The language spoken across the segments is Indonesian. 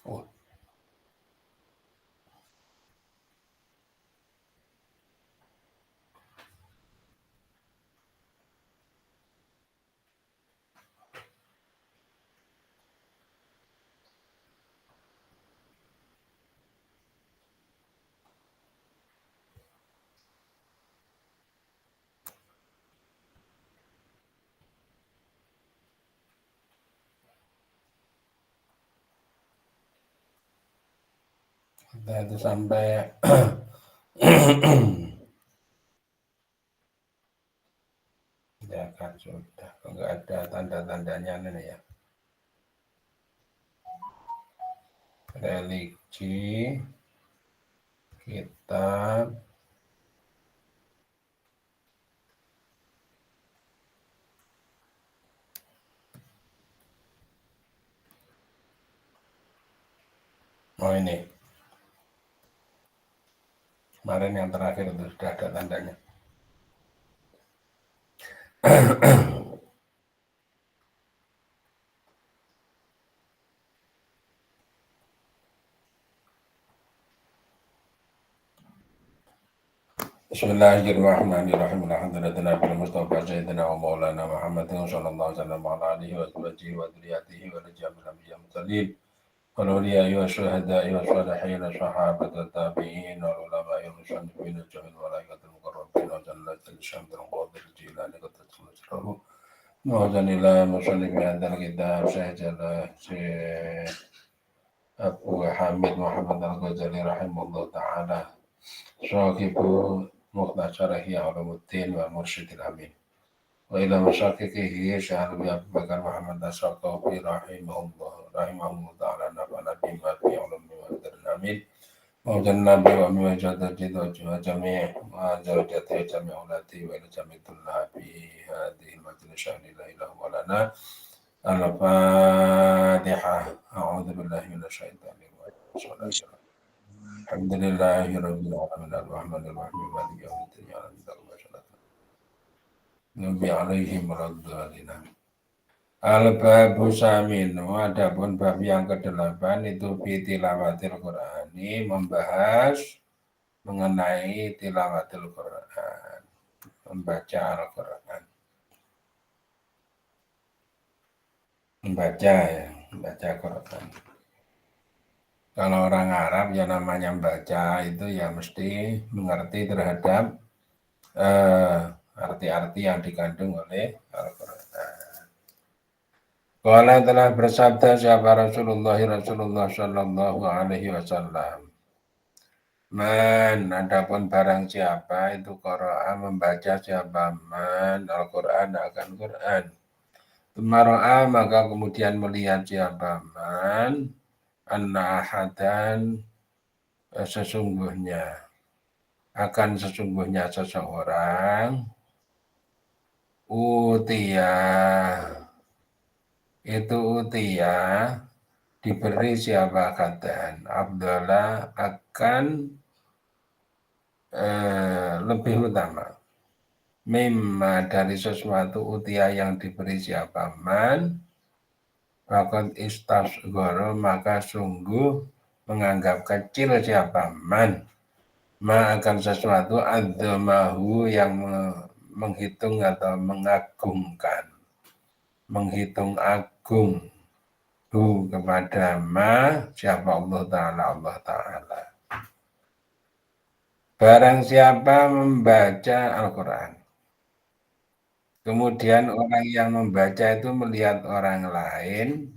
Oh, kita itu sampai ya kan sudah nggak ada tanda-tandanya nih ya. Religi, kitab, oh ini kemarin yang terakhir itu sudah ada tandanya. Bismillahirrahmanirrahim. Alhamdulillah bil Mustafa Sayyidina wa Maulana Muhammadin sallallahu alaihi wasallam wa ala alihi wa sahbihi wa dzurriyyatihi wa rijal anbiya mursalin. والأولياء والشهداء والصالحين الصحابة التابعين والعلماء المصنفين الجميع الملائكة المقربين وجنة الشمس القادر الجيلاني قد تسره موزن إلى مصنف هذا الكتاب شيخ أبو حامد محمد الغزالي رحمه الله تعالى صاحب مختصر إحياء علوم الدين والمرشد الأمين وإلى مشاككه شيخ أبي بكر محمد الثقفي رحمه الله تعالى نفعنا بما في علوم الأمين موجنا به ومن جدد وجميع وزوجته جميع أولادي وإلى جميع طلاب في هذه المجلس لا إله إلا هو لنا الفاتحة أعوذ بالله من الشيطان الرجيم الحمد لله رب العالمين الرحمن الرحيم مالك يوم الدين Nabi alaihim radhalina. Al-babu saminu, adapun bab yang ke-8 itu tilawatil Qur'ani, membahas mengenai tilawatil Qur'an, membaca Al-Qur'an. Membaca Qur'an. Kalau orang Arab ya namanya membaca itu ya mesti mengerti terhadap arti-arti yang dikandung oleh Al-Qur'an. Qala telah bersabda siapa Rasulullah sallallahu alaihi wasallam. Man, adapun barang siapa itu qara'a membaca siapa man Al-Qur'an akan Qur'an. Tumara'a maka kemudian melihat siapa man anna ahadan sesungguhnya seseorang utia diberi siapa katan Abdullah akan lebih utama mimma dari sesuatu utia yang diberi siapa man Fakot istasgoro maka sungguh menganggap kecil siapa man akan sesuatu adzamahu yang menghitung atau mengagungkan menghitung agung kepada siapa Allah Ta'ala. Barang siapa membaca Al-Quran, kemudian orang yang membaca itu melihat orang lain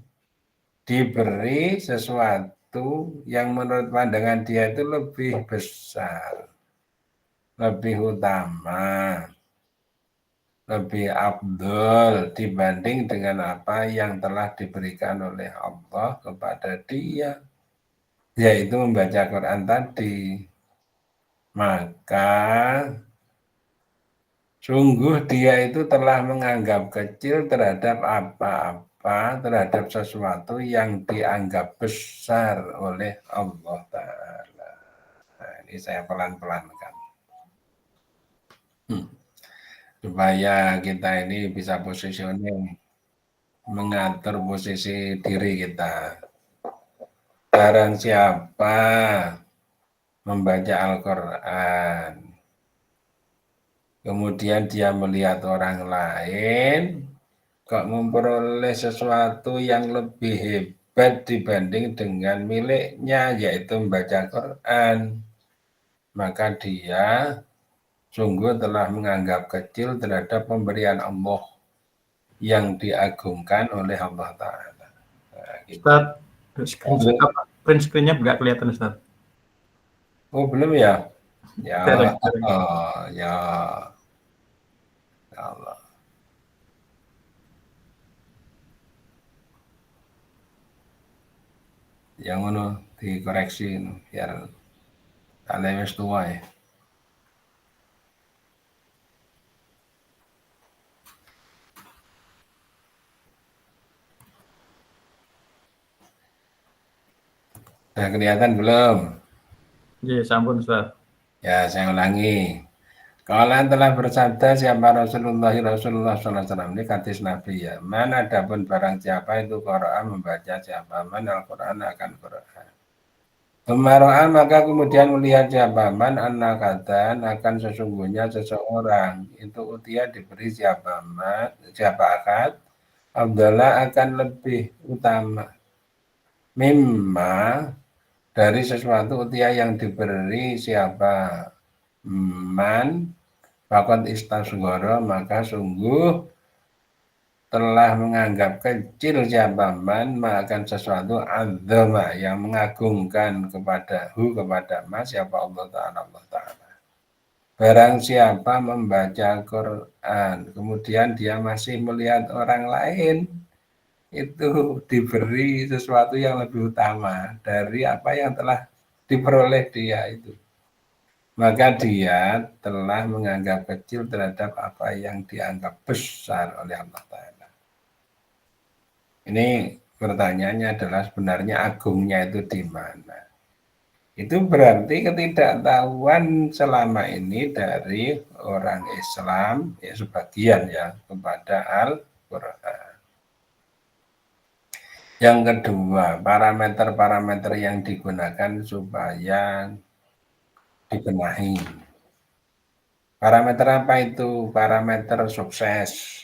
diberi sesuatu yang menurut pandangan dia itu lebih besar, lebih utama, lebih afdol dibanding dengan apa yang telah diberikan oleh Allah kepada dia, yaitu membaca Quran tadi. Maka sungguh dia itu telah menganggap kecil terhadap apa-apa, terhadap sesuatu yang dianggap besar oleh Allah Ta'ala. Nah, ini saya pelan-pelankan. Supaya kita ini bisa positioning, mengatur posisi diri kita. Barang siapa membaca Al-Quran, kemudian dia melihat orang lain, kok memperoleh sesuatu yang lebih hebat dibanding dengan miliknya, yaitu membaca Quran, maka dia sungguh telah menganggap kecil terhadap pemberian Allah yang diagungkan oleh Allah Ta'ala. Nah, gitu. Ustaz, print screen-nya nggak kelihatan, Ustaz. Oh, belum ya? Ya, ya Allah. Yang mana dikoreksi biar kalian wis tua ya. Sudah kelihatan belum? Iya, sampun, Ustaz. Ya, saya ulangi. Kalian telah bersabda siapa Rasulullah SAW, ini hadis Nabi ya. Mana adapun barang siapa itu Quran membaca, siapa man Al-Quran akan Quran. Kemaroan maka kemudian melihat siapa man anak kata akan sesungguhnya seseorang itu utia diberi siapa man, siapa akad Abdullah akan lebih utama mimma dari sesuatu utia yang diberi siapa man Fakot istasgoro maka sungguh telah menganggap kecil siapa man akan sesuatu adzama yang mengagungkan kepada mas siapa Allah Ta'ala. Barang siapa membaca Quran kemudian dia masih melihat orang lain itu diberi sesuatu yang lebih utama dari apa yang telah diperoleh dia itu. Maka dia telah menganggap kecil terhadap apa yang dianggap besar oleh Allah Ta'ala. Ini pertanyaannya adalah sebenarnya agungnya itu di mana? Itu berarti ketidaktahuan selama ini dari orang Islam, ya sebagian ya, kepada Al-Quran. Yang kedua, parameter-parameter yang digunakan supaya dibenahi. Parameter apa itu? Parameter sukses.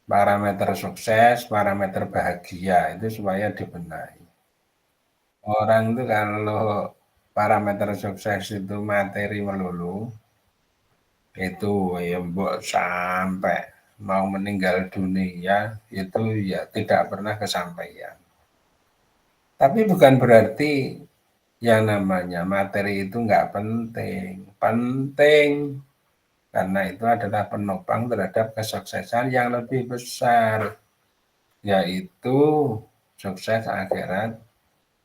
Parameter sukses, parameter bahagia itu supaya dibenahi. Orang itu kalau parameter sukses itu materi melulu, itu ya sampai mau meninggal dunia itu ya tidak pernah kesampaian. Tapi bukan berarti yang namanya materi itu nggak penting. Penting. Karena itu adalah penopang terhadap kesuksesan yang lebih besar, yaitu sukses akhirat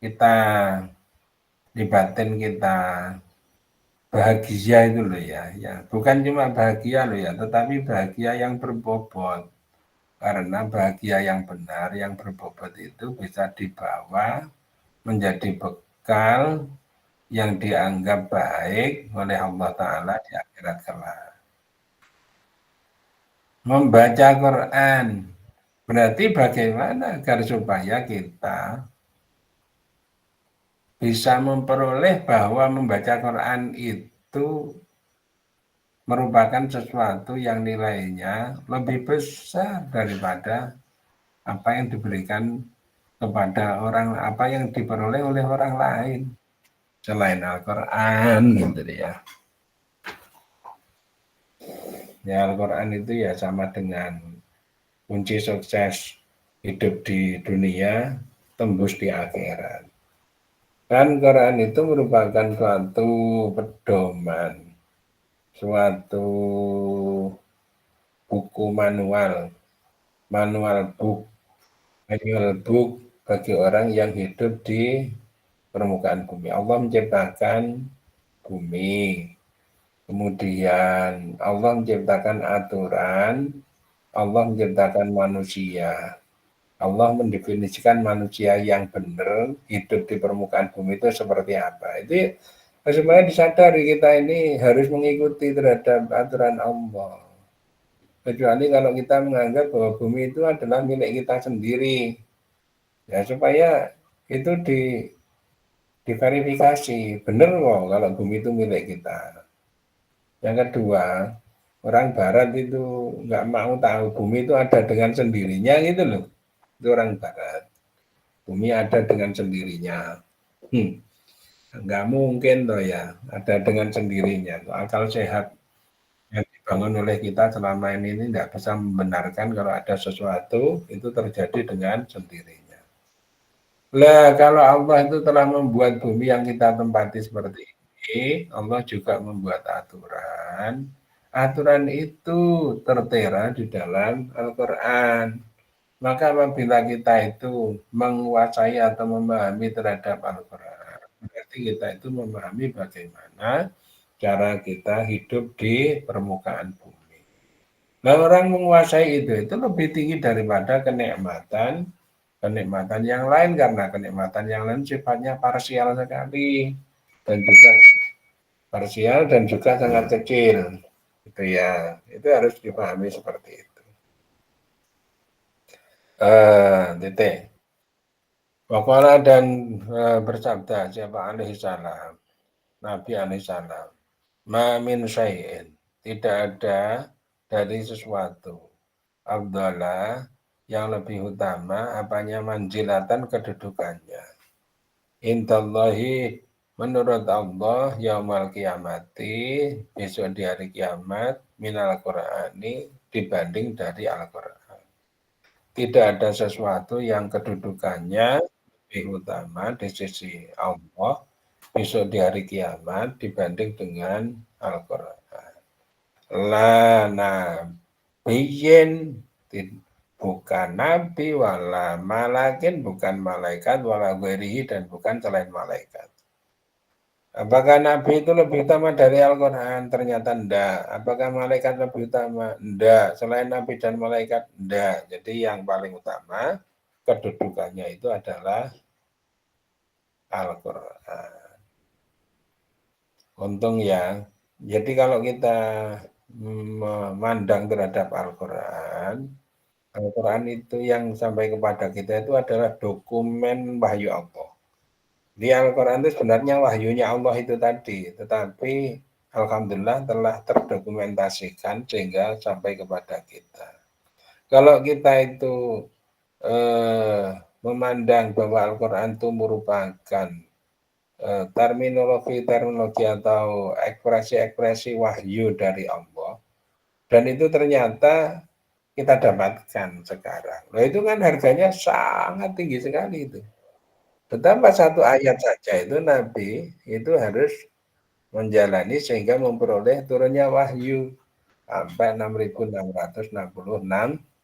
kita, di batin kita. Bahagia itu loh ya. Bukan cuma bahagia loh ya, tetapi bahagia yang berbobot. Karena bahagia yang benar, yang berbobot itu bisa dibawa menjadi bekal yang dianggap baik oleh Allah Ta'ala di akhirat kelak. Membaca Quran berarti bagaimana agar supaya kita bisa memperoleh bahwa membaca Quran itu merupakan sesuatu yang nilainya lebih besar daripada apa yang diberikan kepada orang, apa yang diperoleh oleh orang lain selain Al-Quran gitu ya. Ya Al-Quran itu ya sama dengan kunci sukses hidup di dunia, tembus di akhirat. Kan Quran itu merupakan suatu pedoman, suatu buku manual book, manual book bagi orang yang hidup di permukaan bumi. Allah menciptakan bumi, kemudian Allah menciptakan aturan, Allah menciptakan manusia. Allah mendefinisikan manusia yang benar hidup di permukaan bumi itu seperti apa. Itu supaya disadari kita ini harus mengikuti terhadap aturan Allah. Kecuali kalau kita menganggap bahwa bumi itu adalah milik kita sendiri. Ya supaya itu diverifikasi, bener kok kalau bumi itu milik kita. Yang kedua, orang Barat itu nggak mau tahu bumi itu ada dengan sendirinya gitu loh. Itu orang Barat. Bumi ada dengan sendirinya. Nggak mungkin toh ya, ada dengan sendirinya. Akal sehat yang dibangun oleh kita selama ini tidak bisa membenarkan kalau ada sesuatu itu terjadi dengan sendirinya. Lah kalau Allah itu telah membuat bumi yang kita tempati seperti ini, Allah juga membuat aturan. Aturan itu tertera di dalam Al-Quran. Maka apabila kita itu menguasai atau memahami terhadap Al-Quran, berarti kita itu memahami bagaimana cara kita hidup di permukaan bumi. Nah, orang menguasai itu lebih tinggi daripada kenikmatan yang lain, karena kenikmatan yang lain sifatnya parsial sekali dan juga parsial dan juga sangat kecil. Itu ya, itu harus dipahami seperti itu. Titik. Waqala dan bersabda siapa alaihi salam, Nabi alaihi salam, ma min syai'in, tidak ada dari sesuatu, afdala yang lebih utama apanya, manjilatan kedudukannya, indallahi menurut Allah, yaumal kiamati besok di hari kiamat, minal Qur'ani dibanding dari Al-Quran. Tidak ada sesuatu yang kedudukannya lebih utama di sisi Allah besok di hari kiamat dibanding dengan Al-Quran. La nabiyyin, bukan nabi, wala malakin, bukan malaikat, wala ghairihi, dan bukan selain malaikat. Apakah nabi itu lebih utama dari Al-Quran? Ternyata enggak. Apakah malaikat lebih utama? Enggak. Selain nabi dan malaikat? Enggak. Jadi yang paling utama kedudukannya itu adalah Al-Quran. Untung ya. Jadi kalau kita memandang terhadap Al-Quran, Al-Quran itu yang sampai kepada kita itu adalah dokumen wahyu Allah. Di Al-Quran itu sebenarnya wahyunya Allah itu tadi, tetapi alhamdulillah telah terdokumentasikan sehingga sampai kepada kita. Kalau kita itu memandang bahwa Al-Quran itu merupakan terminologi atau ekspresi-ekspresi wahyu dari Allah, dan itu ternyata kita dapatkan sekarang. Nah, itu kan harganya sangat tinggi sekali itu. Betapa satu ayat saja itu Nabi itu harus menjalani sehingga memperoleh turunnya wahyu sampai 6.666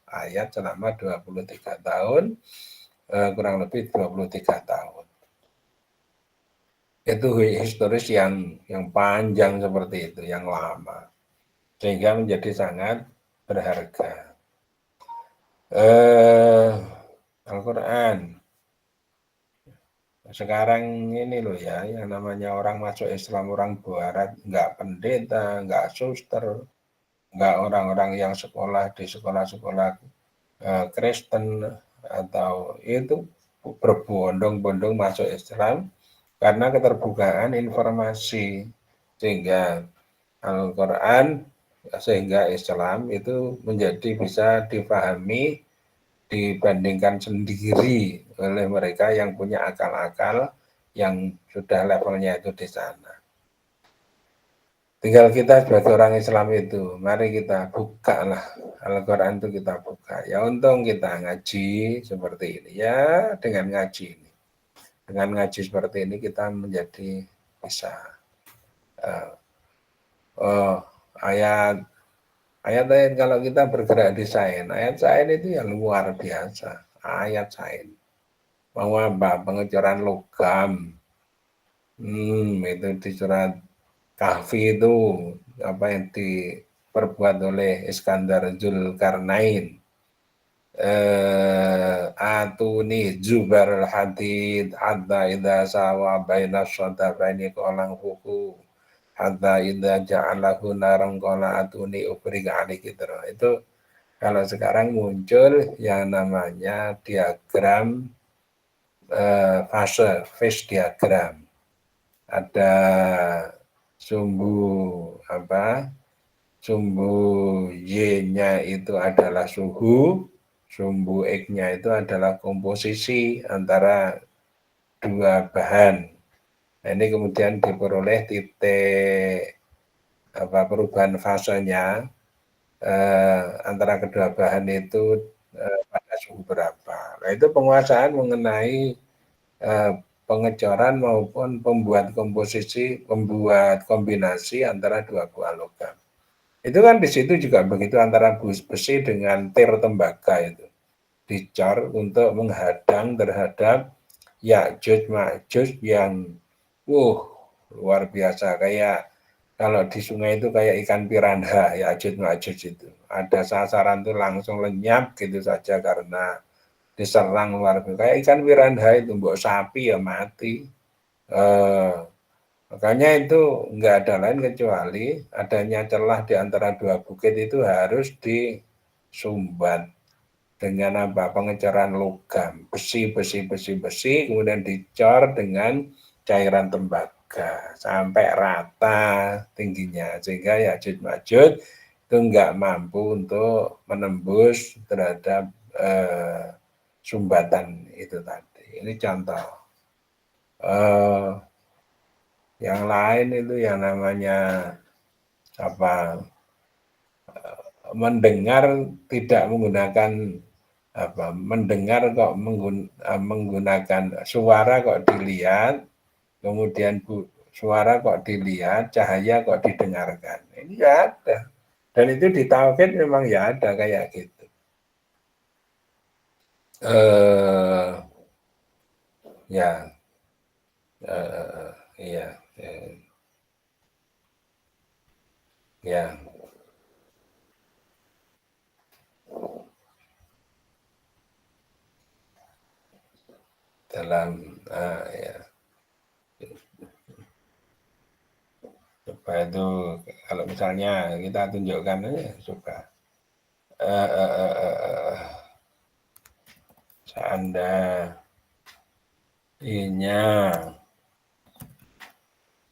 ayat selama 23 tahun, kurang lebih 23 tahun. Itu historis yang panjang seperti itu, yang lama, sehingga menjadi sangat berharga. Al-Quran sekarang ini loh ya, yang namanya orang masuk Islam, orang Barat, nggak pendeta, nggak suster, nggak orang-orang yang sekolah di sekolah-sekolah Kristen, atau itu berbondong-bondong masuk Islam karena keterbukaan informasi, sehingga Al-Quran, sehingga Islam itu menjadi bisa dipahami dibandingkan sendiri oleh mereka yang punya akal-akal yang sudah levelnya itu di sana. Tinggal kita sebagai orang Islam itu, mari kita buka lah Al-Quran, itu kita buka. Ya untung kita ngaji seperti ini. Ya dengan ngaji ini, dengan ngaji seperti ini kita menjadi bisa ayat-ayat, kalau kita bergerak di sains, ayat sains itu yang luar biasa. Ayat sains mau apa? Pengecoran logam. Itu di surat Kahfi itu apa yang diperbuat oleh Iskandar Zulkarnain. Atuni Zubar Hadid hatta idza sawa baina shadabaini qalang fuku hatta idza ja'alahu naran qala atuni ubriga aliki. Itu kalau sekarang muncul yang namanya diagram phase diagram. Ada sumbu Y-nya itu adalah suhu, sumbu X-nya itu adalah komposisi antara dua bahan. Nah, ini kemudian diperoleh titik perubahan fasenya antara kedua bahan itu pada suhu berapa. Nah, itu penguasaan mengenai pengecoran maupun pembuat kombinasi antara dua buah logam. Itu kan di situ juga begitu antara besi dengan tir tembaga itu dicor untuk menghadang terhadap Ya'juj Ma'juj yang luar biasa, kayak kalau di sungai itu kayak ikan piranha, Ya'juj Ma'juj itu. Ada sasaran tuh langsung lenyap gitu saja karena diserang luar biasa. Kayak ikan piranha itu, mbok sapi ya mati. Makanya itu nggak ada lain kecuali adanya celah di antara dua bukit itu harus disumbat dengan pengecoran logam, besi, kemudian dicor dengan cairan tembaga sampai rata tingginya, sehingga Ya'juj Ma'juj itu nggak mampu untuk menembus terhadap sumbatan itu tadi. Ini contoh. Yang lain itu yang namanya mendengar tidak menggunakan mendengar kok menggunakan suara kok dilihat, kemudian suara kok dilihat, cahaya kok didengarkan. Ini ya ada. Dan itu di tauhid memang ya ada kayak gitu. Ya. Dalam coba itu kalau misalnya kita tunjukkan aja coba seandainya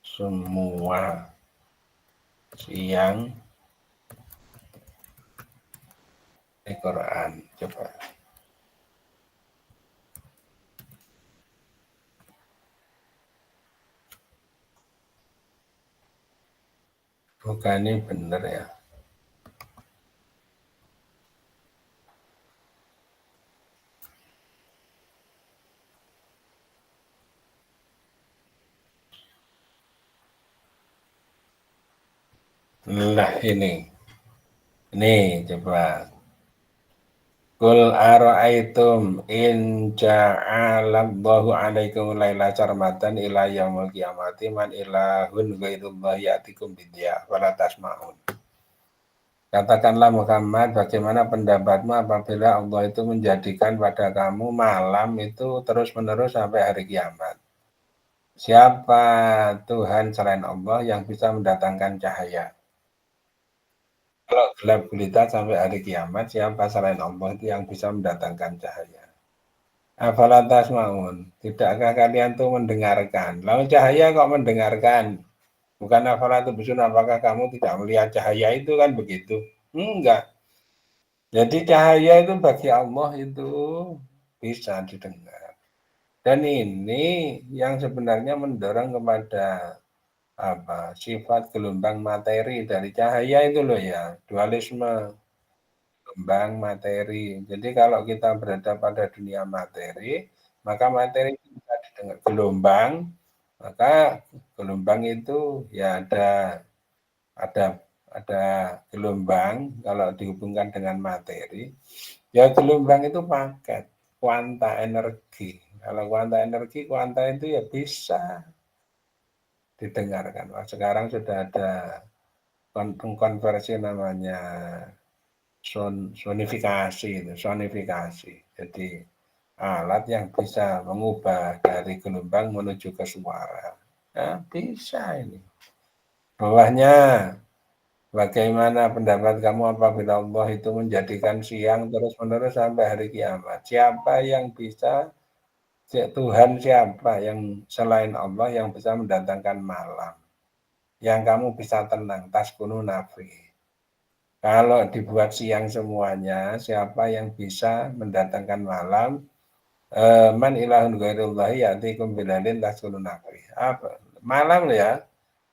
semua siang di Quran, coba bukan ini bener ya. Nah ini coba. Qul ara'aitum in ja'alallahu 'alaikum laila sarmatan ila yaumil qiyamati man ilahun ghairullahi ya'tikum bidya wala tasma'un. Katakanlah Muhammad, bagaimana pendapatmu apabila Allah itu menjadikan pada kamu malam itu terus-menerus sampai hari kiamat? Siapa Tuhan selain Allah yang bisa mendatangkan cahaya? Kalau gelap gulita sampai hari kiamat, siapa selain Allah itu yang bisa mendatangkan cahaya? Afala tasma'un, tidakkah kalian tuh mendengarkan? Lalu cahaya kok mendengarkan? Bukan afala tubsirun, apakah kamu tidak melihat cahaya itu, kan begitu? Enggak. Jadi cahaya itu bagi Allah itu bisa didengar. Dan ini yang sebenarnya mendorong kepada sifat gelombang materi dari cahaya itu loh ya, dualisme gelombang materi. Jadi kalau kita berada pada dunia materi, maka materi itu bisa didengar gelombang, maka gelombang itu ya ada gelombang kalau dihubungkan dengan materi, ya gelombang itu paket kuanta energi. Kalau kuanta energi, kuanta itu ya bisa didengarkan. Sekarang sudah ada konversi namanya sonifikasi. Jadi alat yang bisa mengubah dari gelombang menuju ke suara. Nah, bisa ini. Bawahnya, bagaimana pendapat kamu apabila Allah itu menjadikan siang terus-menerus sampai hari kiamat? Siapa yang bisa Tuhan siapa yang selain Allah yang bisa mendatangkan malam, yang kamu bisa tenang, taskunu nafi. Kalau dibuat siang semuanya, siapa yang bisa mendatangkan malam? Man ilahun ghairullahi ya'tikum bilailin taskunu nafi. Apa? Malam ya.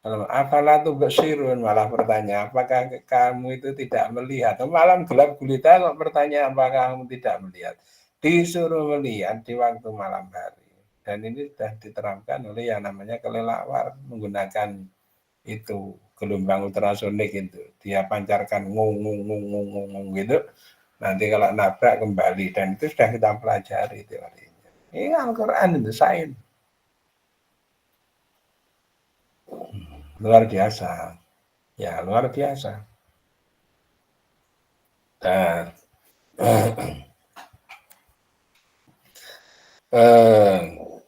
Apalah tuh bersirun, malah bertanya, apakah kamu itu tidak melihat? Malam gelap gulita kok bertanya apakah kamu tidak melihat? Disuruh melihat di waktu malam hari. Dan ini sudah diterapkan oleh yang namanya kelelawar menggunakan itu gelombang ultrasonik itu. Dia pancarkan ngung ngung ngung ngung ngung, ngung gitu. Nanti kalau nabrak kembali dan itu sudah kita pelajari teorinya. Ini Al-Qur'an itu sains. Luar biasa. Ya, luar biasa. Nah,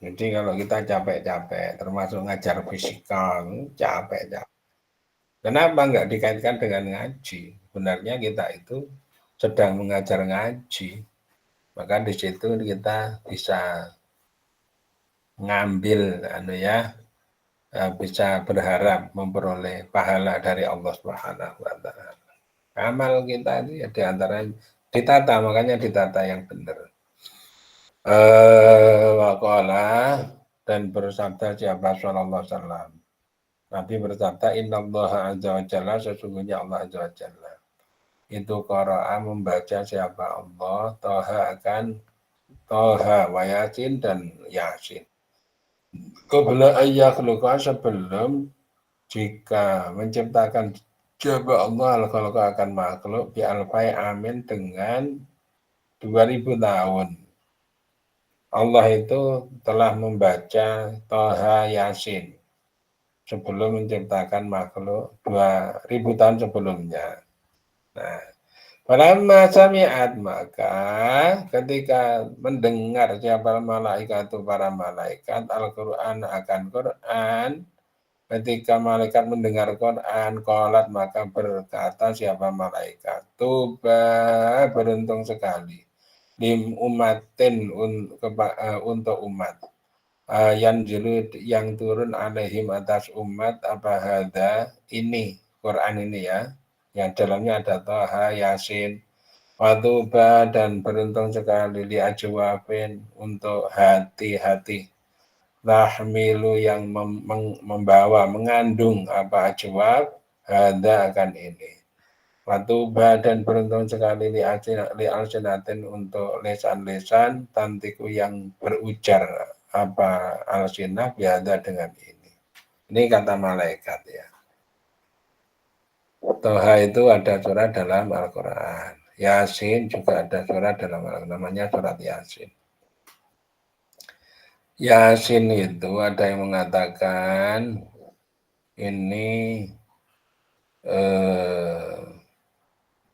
jadi kalau kita capek-capek, termasuk ngajar fisika, capek-capek. Kenapa nggak dikaitkan dengan ngaji? Sebenarnya kita itu sedang mengajar ngaji. Maka di situ kita bisa ngambil, bisa berharap memperoleh pahala dari Allah Subhanahu wa Ta'ala. Amal kita ini ya diantara ditata, makanya ditata yang benar. Waqala dan bersabda siapa sallallahu alaihi wasallam. Nabi bersabda innallaha azza wa jalla, sesungguhnya Allah azza wa jalla. Itu qara'a membaca siapa Allah, Toha wa Yasin dan Yasin. Qabla ayyakhluqa, sebelum jika menciptakan siapa Allah al-khalqa akan makhluk bi alfai amin dengan 2000 tahun. Allah itu telah membaca Toha Yasin sebelum menciptakan makhluk 2000 tahun sebelumnya. Nah, falamma sami'at, maka ketika mendengar siapa malaikat itu para malaikat Al-Qur'an akan Qur'an, ketika malaikat mendengar Quran, qalat, maka berkata siapa malaikat, tuba, beruntung sekali, lim umatin, untuk umat, yang turun alaihim atas umat, apa hada, ini Quran ini ya, yang dalamnya ada Toha Yasin, watuba, dan beruntung sekali li ajwafin, untuk hati-hati, tahmilu, yang membawa, mengandung apa ajwab, hada akan ini. Watuba, dan beruntung sekali li alsinatin, untuk lesan-lesan, tantiku, yang berujar apa alsinah biada dengan ini. Ini kata malaikat ya. Toha itu ada surat dalam Al-Quran. Yasin juga ada surat dalam Al-Quran, namanya surat Yasin. Yasin itu ada yang mengatakan ini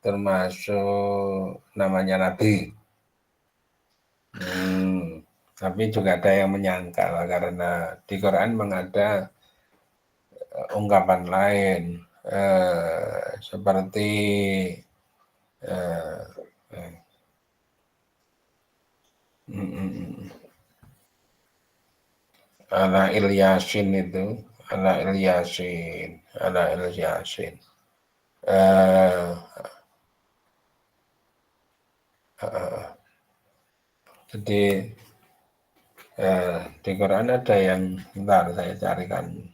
termasuk namanya Nabi. Tapi juga ada yang menyangkal karena di Quran mengada ungkapan lain seperti ala Ilyasin itu, ala Ilyasin. Jadi di Quran ada yang, bentar saya carikan.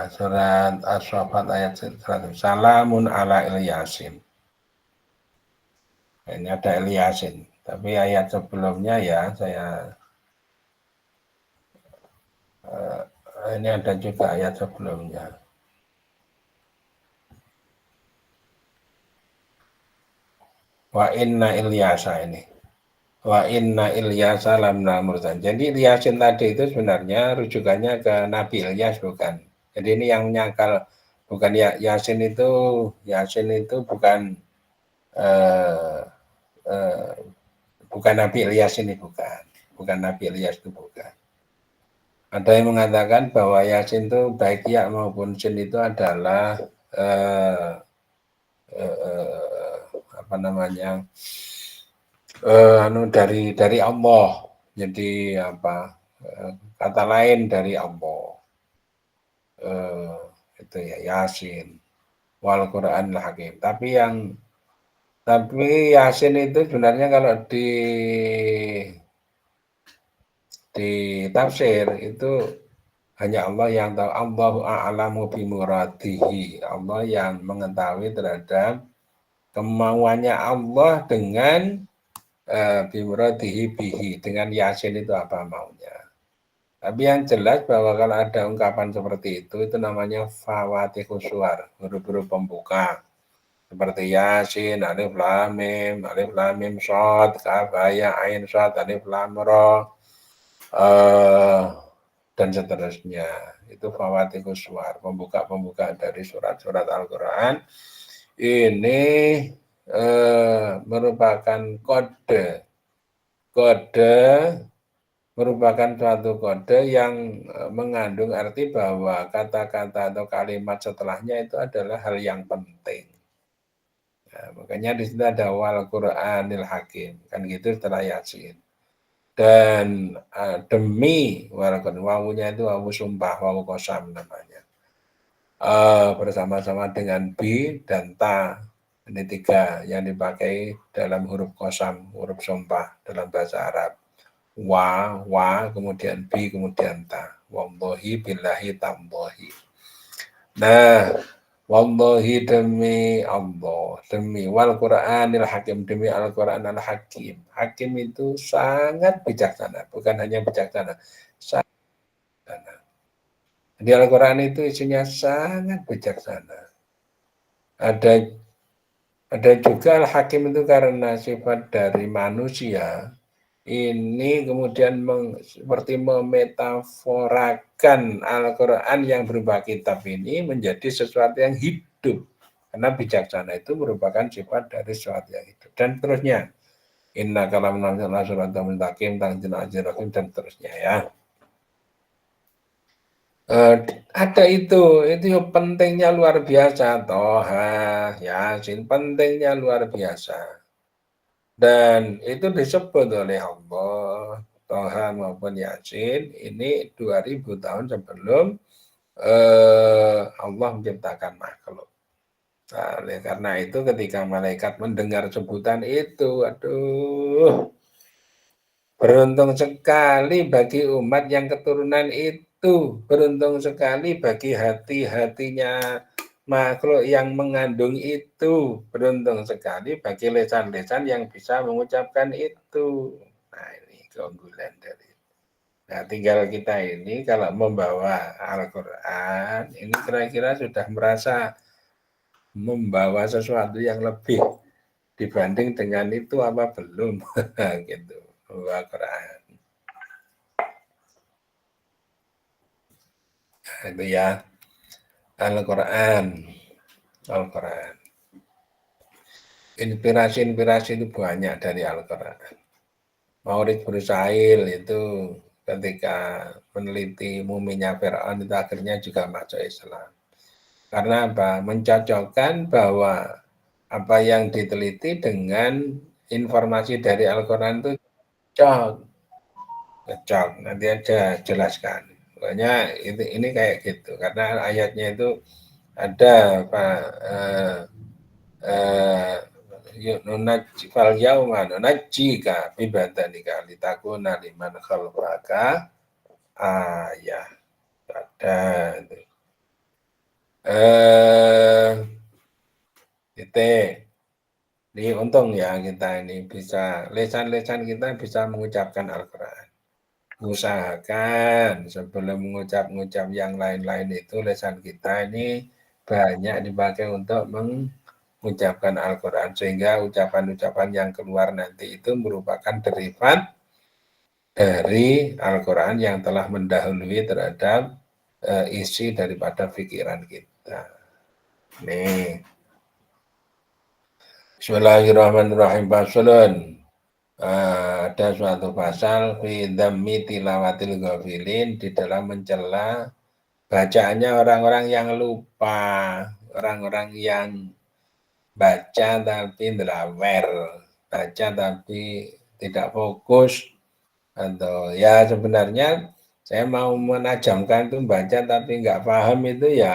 Surat As-Saffat ayat 100. Salamun ala Ilyasin. Ini ada Ilyasin. Tapi ayat sebelumnya ya saya ini ada juga ayat sebelumnya. Wa inna Ilyasa ini. Wa inna Ilyasa lamna mursan. Jadi Ilyasin tadi itu sebenarnya rujukannya ke Nabi Ilyas, bukan. Jadi ini yang menyangkal, bukan ya, Yasin itu bukan bukan Nabi Ilyas ini, bukan Nabi Ilyas itu, bukan. Ada yang mengatakan bahwa Yasin itu baik ya maupun Sin itu adalah apa namanya dari Allah. Jadi apa kata lain dari Allah. Itu ya Yasin wal Qur'anil Hakim. Tapi Yasin itu sebenarnya kalau di tafsir itu hanya Allah yang tahu. Allahu a'lamu bimuradihi. Allah yang mengetahui terhadap kemauannya Allah dengan bimuradihi bihi, dengan Yasin itu apa maunya. Tapi yang jelas bahwa kalau ada ungkapan seperti itu namanya fawatihus suwar, huruf-huruf pembuka. Seperti Yasin, alif lam mim shad, kaf ya ain shad, alif lam ra, dan seterusnya. Itu fawatihus suwar, pembuka dari surat-surat Al-Qur'an. Ini merupakan merupakan suatu kode yang mengandung arti bahwa kata-kata atau kalimat setelahnya itu adalah hal yang penting. Nah, makanya di situ ada wal Qur'anil Hakim, kan gitu setelah Yasin. Dan demi wal Qur'an, wawunya itu wawu sumpah, wawu qasam namanya. Bersama-sama dengan bi dan ta. Ini 3 yang dipakai dalam huruf qasam, huruf sumpah dalam bahasa Arab. Wa, kemudian bi, kemudian ta. Wallahi billahi tallahi. Nah, wallahi demi Allah, demi wal Qur'anil Hakim, demi Al-Qur'an Al-Hakim. Hakim itu sangat bijaksana, bukan hanya bijaksana, sangat bijaksana. Di Al-Qur'an itu isinya sangat bijaksana. Ada juga Al-Hakim itu karena sifat dari manusia, ini kemudian seperti memetaforakan Al-Quran yang berupa kitab ini menjadi sesuatu yang hidup. Karena bijaksana itu merupakan sifat dari sesuatu yang hidup. Dan terusnya. Inna kalam nazzalna suratan mustaqim tanzilul azizir hakim, dan terusnya ya. Ada itu pentingnya luar biasa. Toha, Yasin, pentingnya luar biasa. Dan itu disebut oleh Allah, Toha maupun Yasin, ini 2000 tahun sebelum Allah menciptakan makhluk. Nah, oleh karena itu ketika malaikat mendengar sebutan itu, aduh, beruntung sekali bagi umat yang keturunan itu, beruntung sekali bagi hati-hatinya makhluk yang mengandung itu, beruntung sekali bagi lesan-lesan yang bisa mengucapkan itu. Nah, ini keunggulan dari. Nah, tinggal kita ini kalau membawa Al-Quran, ini kira-kira sudah merasa membawa sesuatu yang lebih dibanding dengan itu apa belum? Gitu, membawa Quran. Nah, itu ya. Al-Quran. Inspirasi itu banyak dari Al-Quran. Maurid Brusail itu ketika meneliti muminya Fir'aun itu akhirnya juga masuk Islam. Karena apa? Mencocokkan bahwa apa yang diteliti dengan informasi dari Al-Quran itu cocok. Nanti aja jelaskan. Pokoknya ini kayak gitu. Karena ayatnya itu ada Pak fal yauma nunajjika bi badanika litakuna liman khalfaka ayah. Ada ini untung ya kita ini bisa lesan-lesan kita bisa mengucapkan Al-Quran. Usahakan sebelum mengucap-ngucap yang lain-lain itu lesan kita ini banyak dipakai untuk mengucapkan Al-Quran, sehingga ucapan-ucapan yang keluar nanti itu merupakan derivat dari Al-Quran yang telah mendahului terhadap isi daripada pikiran kita. Nih. Bismillahirrahmanirrahim. Faslun. ada suatu pasal fi dzammi tilawatil ghafilin, di dalam mencela bacaannya orang-orang yang lupa, orang-orang yang baca tapi ndlawer, baca tapi tidak fokus, atau ya sebenarnya saya mau menajamkan itu baca tapi nggak paham itu ya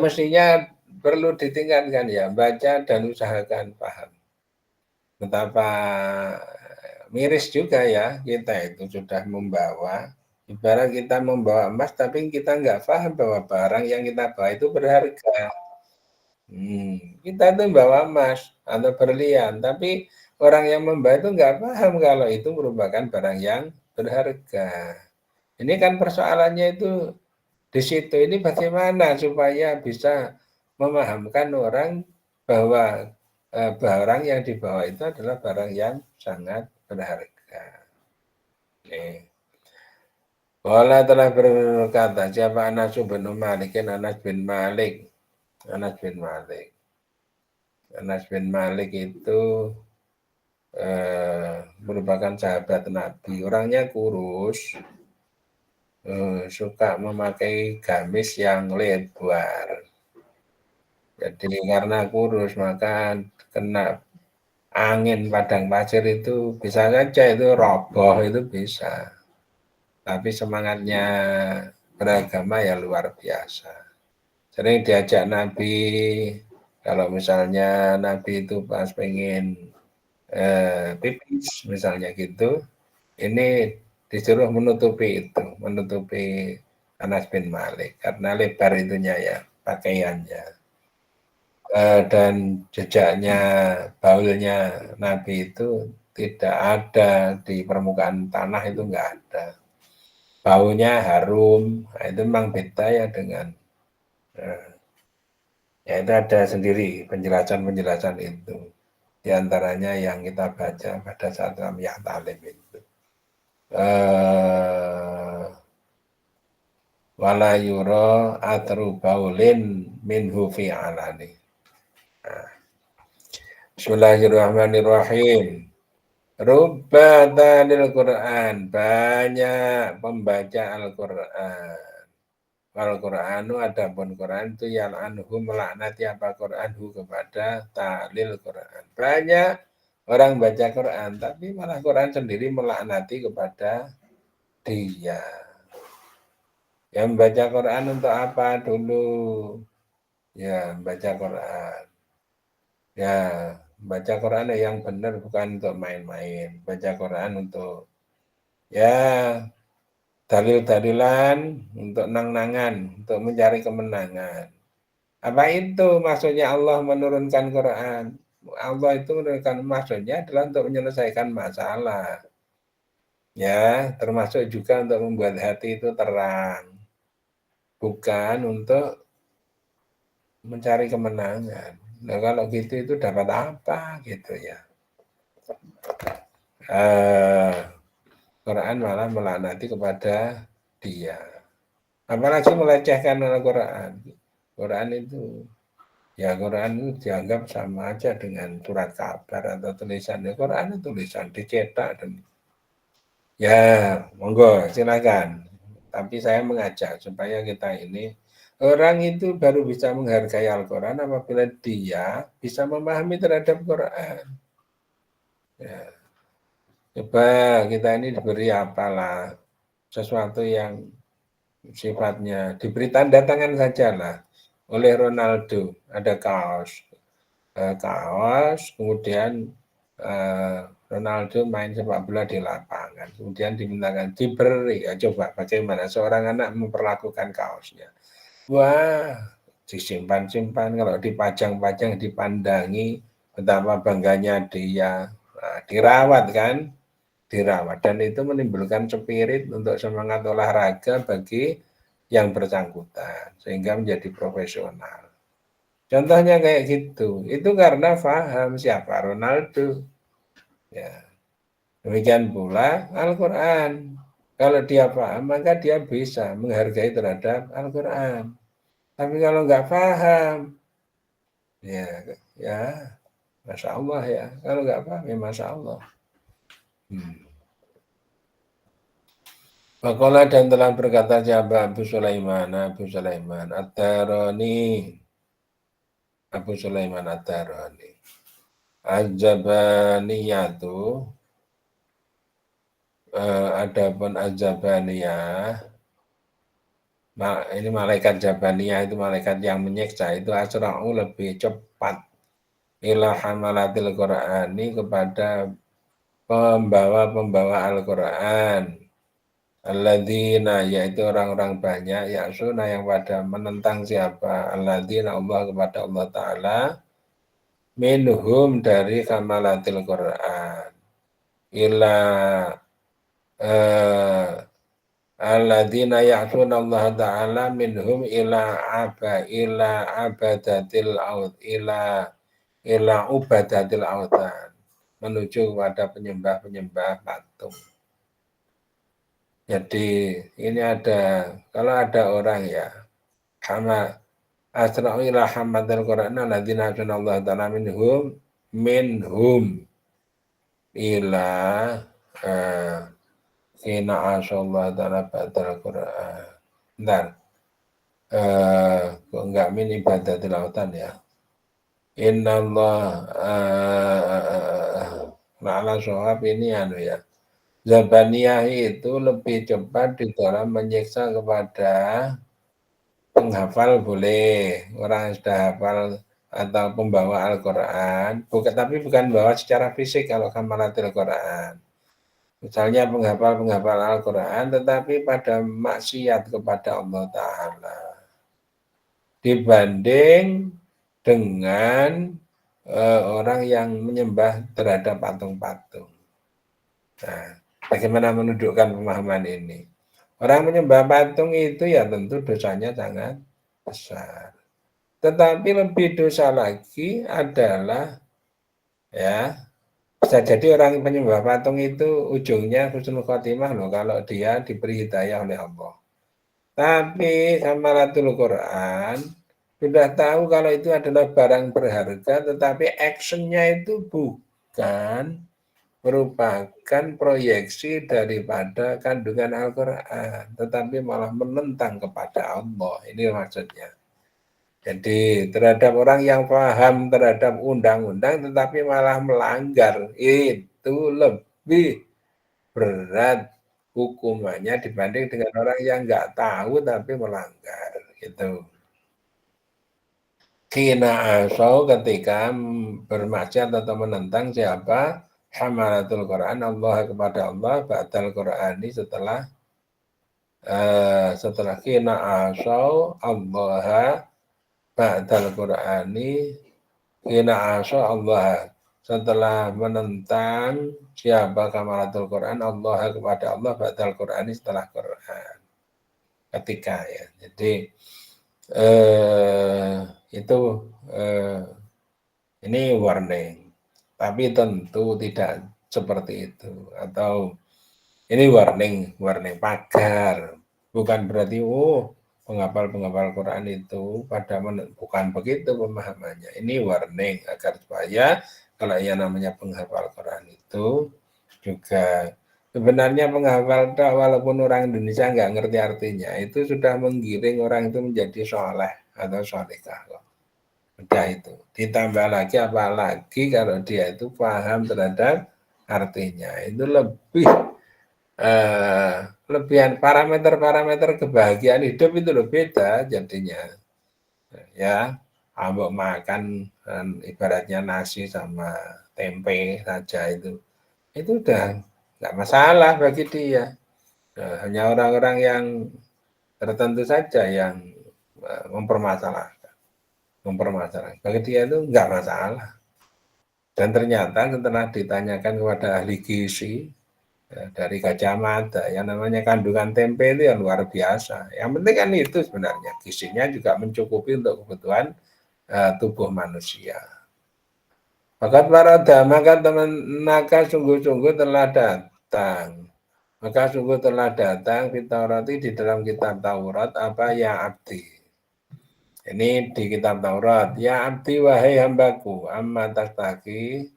mestinya perlu ditingkatkan ya, baca dan usahakan paham. Betapa miris juga ya kita itu sudah membawa, ibarat kita membawa emas tapi kita nggak paham bahwa barang yang kita bawa itu berharga. Kita itu bawa emas atau berlian, tapi orang yang membawa itu nggak paham kalau itu merupakan barang yang berharga. Ini kan persoalannya itu di situ. Ini bagaimana supaya bisa memahamkan orang bahwa barang yang dibawa itu adalah barang yang sangat berharga. Nih. Wala telah berkata, siapa Anas bin Malik, Anas bin Malik. Anas bin Malik. Anas bin Malik itu merupakan sahabat Nabi. Orangnya kurus, suka memakai gamis yang lebar. Jadi karena kurus maka kena angin padang pasir itu bisa saja itu roboh, itu bisa. Tapi semangatnya beragama ya luar biasa. Sering diajak Nabi, kalau misalnya Nabi itu pas pengen pipis misalnya gitu, ini disuruh menutupi Anas bin Malik karena lebar itunya ya pakaiannya. Dan jejaknya, baulnya Nabi itu tidak ada di permukaan tanah, itu enggak ada. Baunya harum, itu memang beda ya dengan ya itu ada sendiri penjelasan-penjelasan itu. Di antaranya yang kita baca pada saat Ramyah Talim itu. Wala yura atru baulin minhu fi alani. Bismillahirrahmanirrahim. Rubba talil Quran, banyak pembaca Al-Quran. Al-Quranu adapun Quran itu yang anhu melaknati apa Quranhu kepada talil Quran. Banyak orang baca Quran, tapi malah Quran sendiri melaknati kepada dia. Yang baca Quran untuk apa dulu? Ya, baca Quran. Ya, baca Quran yang benar, bukan untuk main-main. Baca Quran untuk ya dalil-dalilan, untuk nang-nangan, untuk mencari kemenangan. Apa itu maksudnya Allah menurunkan Quran? Allah itu menurunkan, maksudnya adalah untuk menyelesaikan masalah. Ya, termasuk juga untuk membuat hati itu terang. Bukan untuk mencari kemenangan. Nah, kalau gitu itu dapat apa gitu ya. Quran malah melaknati kepada dia. Apalagi melecehkan Al-Quran. Quran itu dianggap sama aja dengan surat kabar atau tulisan. Quran itu tulisan dicetak dan ya monggo silakan. Tapi saya mengajak supaya kita ini, orang itu baru bisa menghargai Al-Quran apabila dia bisa memahami terhadap Quran. Ya. Coba kita ini diberi apalah sesuatu yang sifatnya diberi tanda tangan saja lah oleh Ronaldo, ada kaos, kemudian Ronaldo main sepak bola di lapangan, kemudian dimintakan diberi, ya coba bagaimana seorang anak memperlakukan kaosnya. Wah, disimpan-simpan, kalau dipajang-pajang, dipandangi, betapa bangganya dia, dirawat kan, dirawat, dan itu menimbulkan spirit untuk semangat olahraga bagi yang bersangkutan, sehingga menjadi profesional. Contohnya kayak gitu, itu karena paham siapa Ronaldo. Ya. Demikian pula Al-Quran. Kalau dia paham, maka dia bisa menghargai terhadap Al-Quran. Tapi kalau nggak paham, ya Masya Allah ya. Kalau nggak paham ya Masya Allah. Fakola dan telah berkata siapa Abu Sulaiman At-Tarani Abu Sulaiman At-Tarani Az-Zabaniyatu adapun Az-Zabaniyah ini malaikat Jabaniyah itu malaikat yang menyiksa itu asra'u lebih cepat ila hamalatil Qur'ani kepada pembawa-pembawa Al-Qur'an alladzina yaitu orang-orang banyak yaksuna yang pada menentang siapa alladzina Allah kepada Allah Ta'ala minhum dari kamalatil Qur'an ila alladzina yaksuna Allah Ta'ala minhum ila abadatil aut ila ubadatil autan menuju kepada penyembah-penyembah patung. Jadi ini ada, kalau ada orang ya, hama asra'u ila hamadil Qur'an alladzina Allah ta'ala minhum ila kina asallahu ta'ala ba'dal Qur'an. Bentar. Kok enggak min ibadatil autan ya? Innallah la'ala shohab ini anu ya. Zabaniyah itu lebih cepat di dalam menyiksa kepada penghafal boleh, orang yang sudah hafal atau pembawa Al-Quran, tapi bukan bawa secara fisik kalau kamalatil Quran. Misalnya penghafal Al-Quran, tetapi pada maksiat kepada Allah Ta'ala. Dibanding dengan orang yang menyembah terhadap patung-patung. Nah, bagaimana menunjukkan pemahaman ini? Orang menyembah patung itu ya tentu dosanya sangat besar. Tetapi lebih dosa lagi adalah ya bisa jadi orang penyembah patung itu ujungnya husnul khotimah loh kalau dia diberi hidayah oleh Allah. Tapi kamalatul Quran sudah tahu kalau itu adalah barang berharga, tetapi actionnya itu bukan merupakan proyeksi daripada kandungan Al-Quran, tetapi malah menentang kepada Allah. Ini maksudnya. Jadi terhadap orang yang paham terhadap undang-undang tetapi malah melanggar, itu lebih berat hukumannya dibanding dengan orang yang nggak tahu tapi melanggar. Gitu. Kina asau ketika bermaksiat atau menentang siapa? Hamalatul Quran, Allah kepada Allah, ba'dal Qur'ani setelah kina asau Allah ba'dal Qur'ani, kina asau Allah setelah menentang siapa kamalatul Quran, Allah kepada Allah, ba'dal Qur'ani setelah Quran. Ketika ya. Jadi itu ini warning. Tapi tentu tidak seperti itu. Atau ini warning pagar. Bukan berarti penghafal Quran itu bukan begitu pemahamannya. Ini warning agar supaya kalau yang namanya penghafal Quran itu juga sebenarnya penghafal walaupun orang Indonesia nggak ngerti artinya itu sudah menggiring orang itu menjadi soleh atau solehah. Udah itu. Ditambah lagi apalagi kalau dia itu paham terhadap artinya. Itu lebihan parameter kebahagiaan hidup itu lebih beda jadinya. Ya, ambok makan ibaratnya nasi sama tempe saja itu udah nggak masalah bagi dia. Nah, hanya orang-orang yang tertentu saja yang mempermasalahkan. Bagi dia itu nggak masalah. Dan ternyata setelah ditanyakan kepada ahli gizi dari Gajah Mada, yang namanya kandungan tempe itu yang luar biasa. Yang penting kan itu sebenarnya gizinya juga mencukupi untuk kebutuhan tubuh manusia. Maka sungguh-sungguh telah datang. Maka sungguh telah datang Fitrati di dalam kitab Taurat apa ya abdi. Ini di kitab Taurat. Ya abdi wahai hambaku, amma tastaki,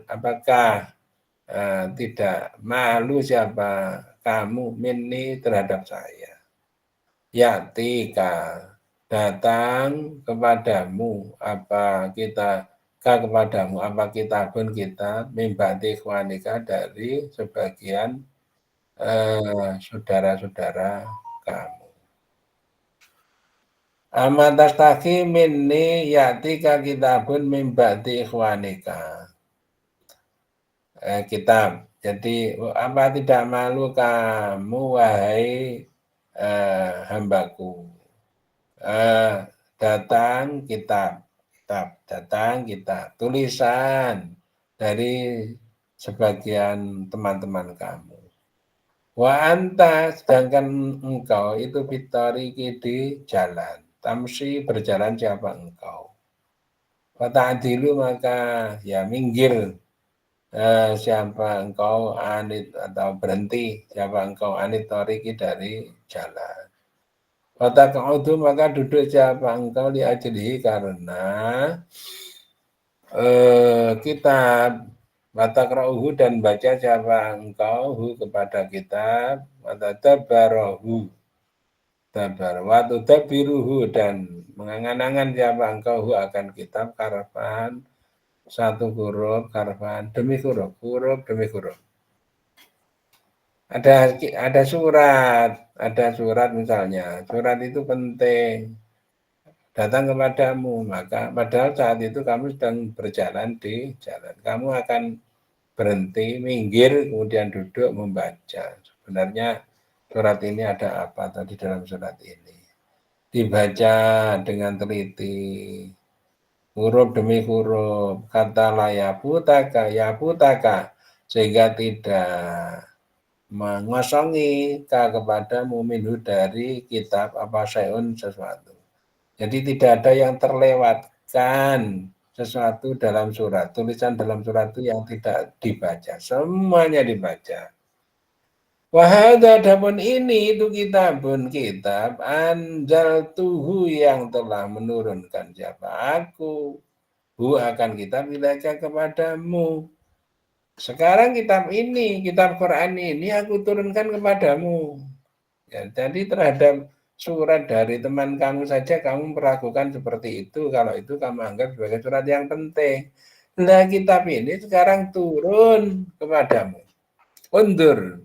apakah tidak malu siapa kamu minni terhadap saya? Yatika datang kepadamu apa kita kepadamu apa kita pun kita mimbati ikhwanika dari sebagian saudara-saudara kamu. Amatastaki minni yatika kitabun mimbati ikhwanika. Kitab. Jadi apa tidak malu kamu wahai hambaku. Datang kitab, datang kitab, tulisan dari sebagian teman-teman kamu. Wa anta sedangkan engkau itu fitariki di jalan. Tamsi berjalan siapa engkau. Wa ta'dilu maka ya minggir siapa engkau anit atau berhenti siapa engkau anit tariki dari jalan. Wa taq'udu maka duduk siapa engkau li ajlihi karena kitab Watakra'uhu dan baca siapa engkau hu kepada kitab watadabbarahu tabar watadabiruhu dan mengangan-angan siapa engkau hu akan kitab karfan satu huruf karfan demi huruf demi huruf. Ada surat misalnya. Surat itu penting. Datang kepadamu, maka padahal saat itu kamu sedang berjalan di jalan. Kamu akan berhenti, minggir, kemudian duduk membaca. Sebenarnya surat ini ada apa tadi dalam surat ini? Dibaca dengan teliti, huruf demi huruf, kata ya putaka, sehingga tidak mengosongi kepadamu minhu dari kitab apa syai'un sesuatu. Jadi tidak ada yang terlewatkan sesuatu dalam surat, tulisan dalam surat itu yang tidak dibaca, semuanya dibaca. Wahada adapun ini itu kitab anjaltuhu yang telah menurunkan siapa aku, hu akan kitab ilaika kepadamu. Sekarang kitab ini, kitab Quran ini aku turunkan kepadamu. Ya, jadi terhadap surat dari teman kamu saja kamu meragukan seperti itu, kalau itu kamu anggap sebagai surat yang penting. Nah, kitab ini sekarang turun kepadamu. Undur.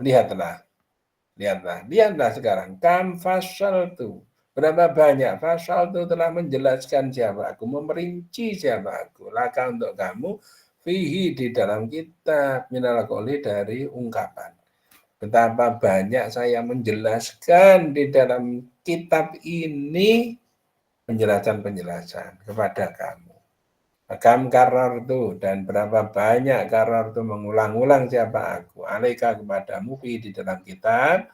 Lihatlah sekarang. Kam fasal tu. Berapa banyak fasal tu telah menjelaskan siapa aku, memperinci siapa aku. Laka untuk kamu, fihi di dalam kitab, minal qoli dari ungkapan. Betapa banyak saya menjelaskan di dalam kitab ini penjelasan-penjelasan kepada kamu. Kam karar itu dan berapa banyak karar itu mengulang-ulang siapa aku. Alaika kepadamu di dalam kitab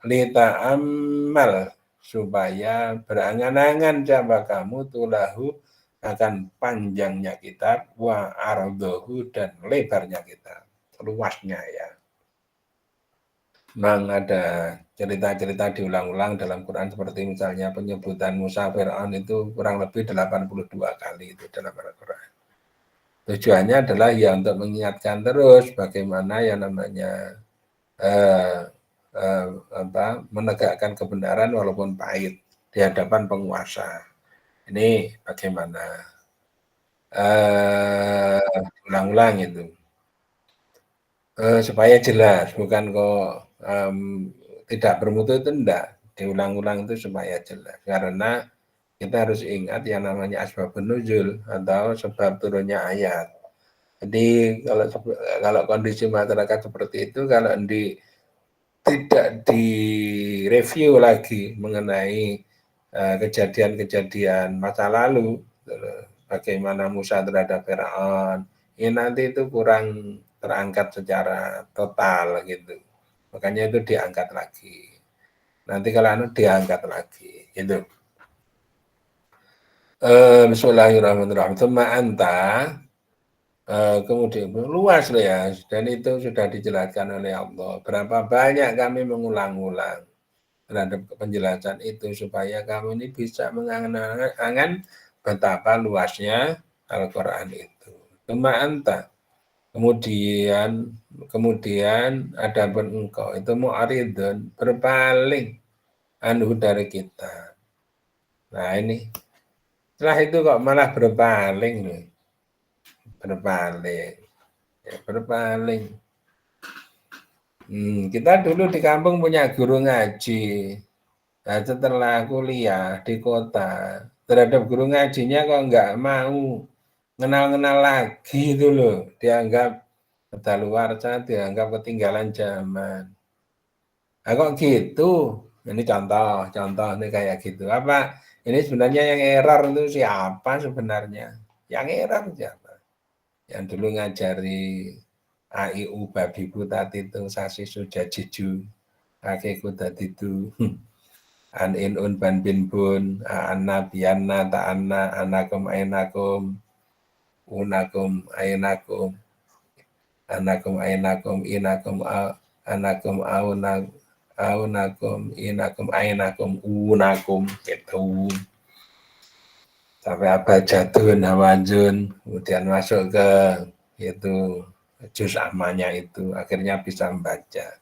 lita amal supaya berangan-angan siapa kamu tulahu akan panjangnya kitab wa ardohu dan lebarnya kitab, luasnya ya. Memang ada cerita-cerita diulang-ulang dalam Quran seperti misalnya penyebutan Musa Fir'aun itu kurang lebih 82 kali itu dalam Al-Quran. Tujuannya adalah ya untuk mengingatkan terus bagaimana yang namanya menegakkan kebenaran walaupun pahit di hadapan penguasa. Ini bagaimana ulang-ulang itu. Supaya jelas, bukan kok tidak bermutu itu enggak, diulang-ulang itu supaya jelas. Karena kita harus ingat yang namanya asbabun nuzul atau sebab turunnya ayat. Jadi kalau kondisi masyarakat seperti itu, kalau tidak direview lagi mengenai kejadian-kejadian masa lalu, bagaimana Musa terhadap Firaun, ini nanti itu kurang terangkat secara total gitu. Makanya itu diangkat lagi. Nanti kalau diangkat lagi gitu. Bismillahirrahmanirrahim. Tsumma anta kemudian luas loh ya, dan itu sudah dijelaskan oleh Allah. Berapa banyak kami mengulang-ulang terhadap penjelasan itu supaya kamu ini bisa mengangan betapa luasnya Al-Quran itu. Cuma anta. Kemudian ada engkau itu mu'aridun, berpaling anhu dari kita. Nah ini, setelah itu kok malah berpaling nih. Berpaling. Ya, berpaling. Kita dulu di kampung punya guru ngaji. Nah, setelah kuliah di kota, terhadap guru ngajinya kok nggak mau kenal-kenal lagi itu loh. Dianggap kedaluarsa, dianggap ketinggalan zaman. Nah, kok gitu? Ini contoh ini kayak gitu. Apa? Ini sebenarnya yang error itu siapa sebenarnya? Yang error siapa? Yang dulu ngajari AIU babi buta itu sasi suja jiju ake kuda itu an in un ban bin bun anna bianna ta anna anakum ainakum unakum ainakum anakum ainakum inakum anakum aunakum inakum ainakum unakum gitu sampai abajadun hawajun kemudian masuk ke itu juz amanya itu akhirnya bisa membaca.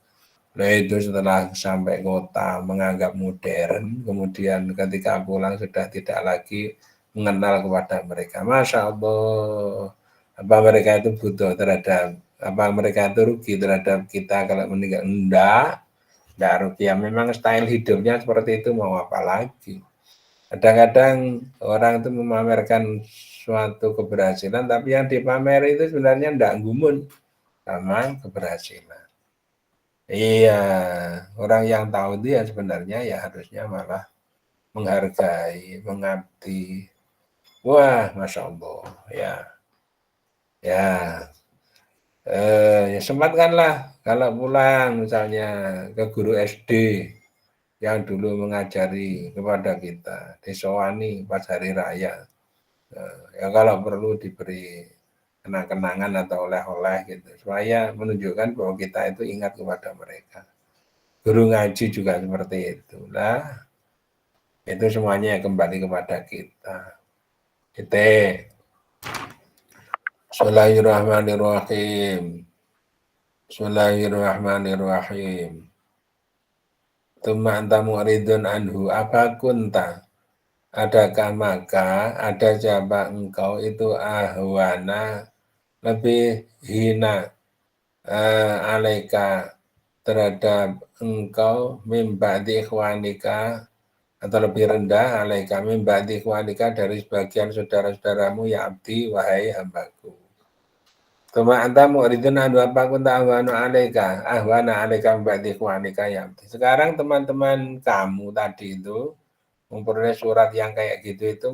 Nah itu setelah sampai kota menganggap modern, kemudian ketika pulang sudah tidak lagi mengenal kepada mereka. Masya Allah, apa mereka itu butuh terhadap, apa mereka itu rugi terhadap kita kalau meninggal? Enggak rugi. Ya memang style hidupnya seperti itu, mau apa lagi. Kadang-kadang orang itu memamerkan suatu keberhasilan, tapi yang dipameri itu sebenarnya enggak gumun sama keberhasilan. Iya, orang yang tahu itu ya sebenarnya ya harusnya malah menghargai, mengabdi. Wah, Masya Allah, ya. Ya sempatkanlah kalau pulang misalnya ke guru SD yang dulu mengajari kepada kita, disowani pas hari raya. Ya kalau perlu diberi kenang-kenangan atau oleh-oleh gitu, supaya menunjukkan bahwa kita itu ingat kepada mereka. Guru ngaji juga seperti itu. Nah, itu semuanya kembali kepada kita. Bismillahirrahmanirrahim. Bismillahirrahmanirrahim. Tumma anta mu'ridun anhu apa kunta? Adakah maka ada siapa engkau itu ahwana lebih hina alaika terhadap engkau mimba'di ikhwanika atau lebih rendah alaika mimba'di ikhwanika dari sebagian saudara-saudaramu ya abdi wahai hambaku. Tuma anta mu'ridun anhu apa kunta ahwana alaika mimba'di ikhwanika ya abdi. Sekarang teman-teman kamu tadi itu memperoleh surat yang kayak gitu itu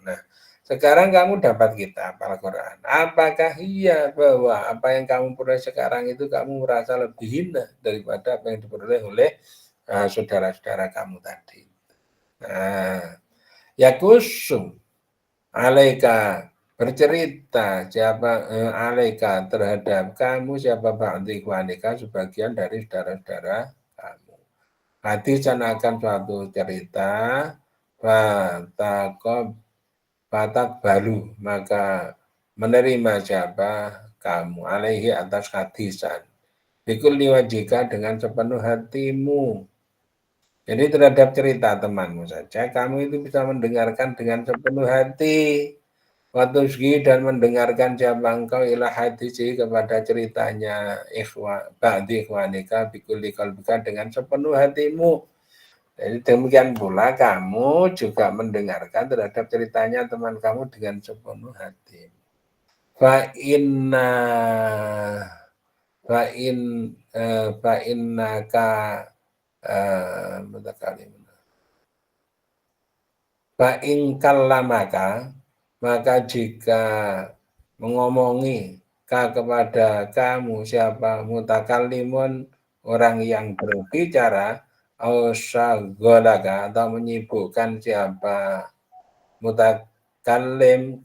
nah sekarang kamu dapat kitab Al-Quran. Apakah iya bahwa apa yang kamu peroleh sekarang itu kamu merasa lebih hina daripada apa yang diperoleh oleh saudara-saudara kamu tadi? Nah, ya kusum alaika bercerita siapa alaika terhadap kamu siapa ba'di ikhwanika sebagian dari saudara-saudara kamu. Hadis akan suatu cerita Batak baru maka menerima siapa kamu alaihi atas hadisan bikul liwajika dengan sepenuh hatimu. Jadi terhadap cerita temanmu saja kamu itu bisa mendengarkan dengan sepenuh hati watuski dan mendengarkan siapa engkau ilah hadisi kepada ceritanya ba'di ikhwanika bikul qalbika dengan sepenuh hatimu. Jadi demikian pula kamu juga mendengarkan terhadap ceritanya teman kamu dengan sepenuh hati. Fa innaka fa in kallamaka maka jika mengomongi kepada kamu siapa mutakallimun orang yang berbicara atau menyibukkan siapa mutakallim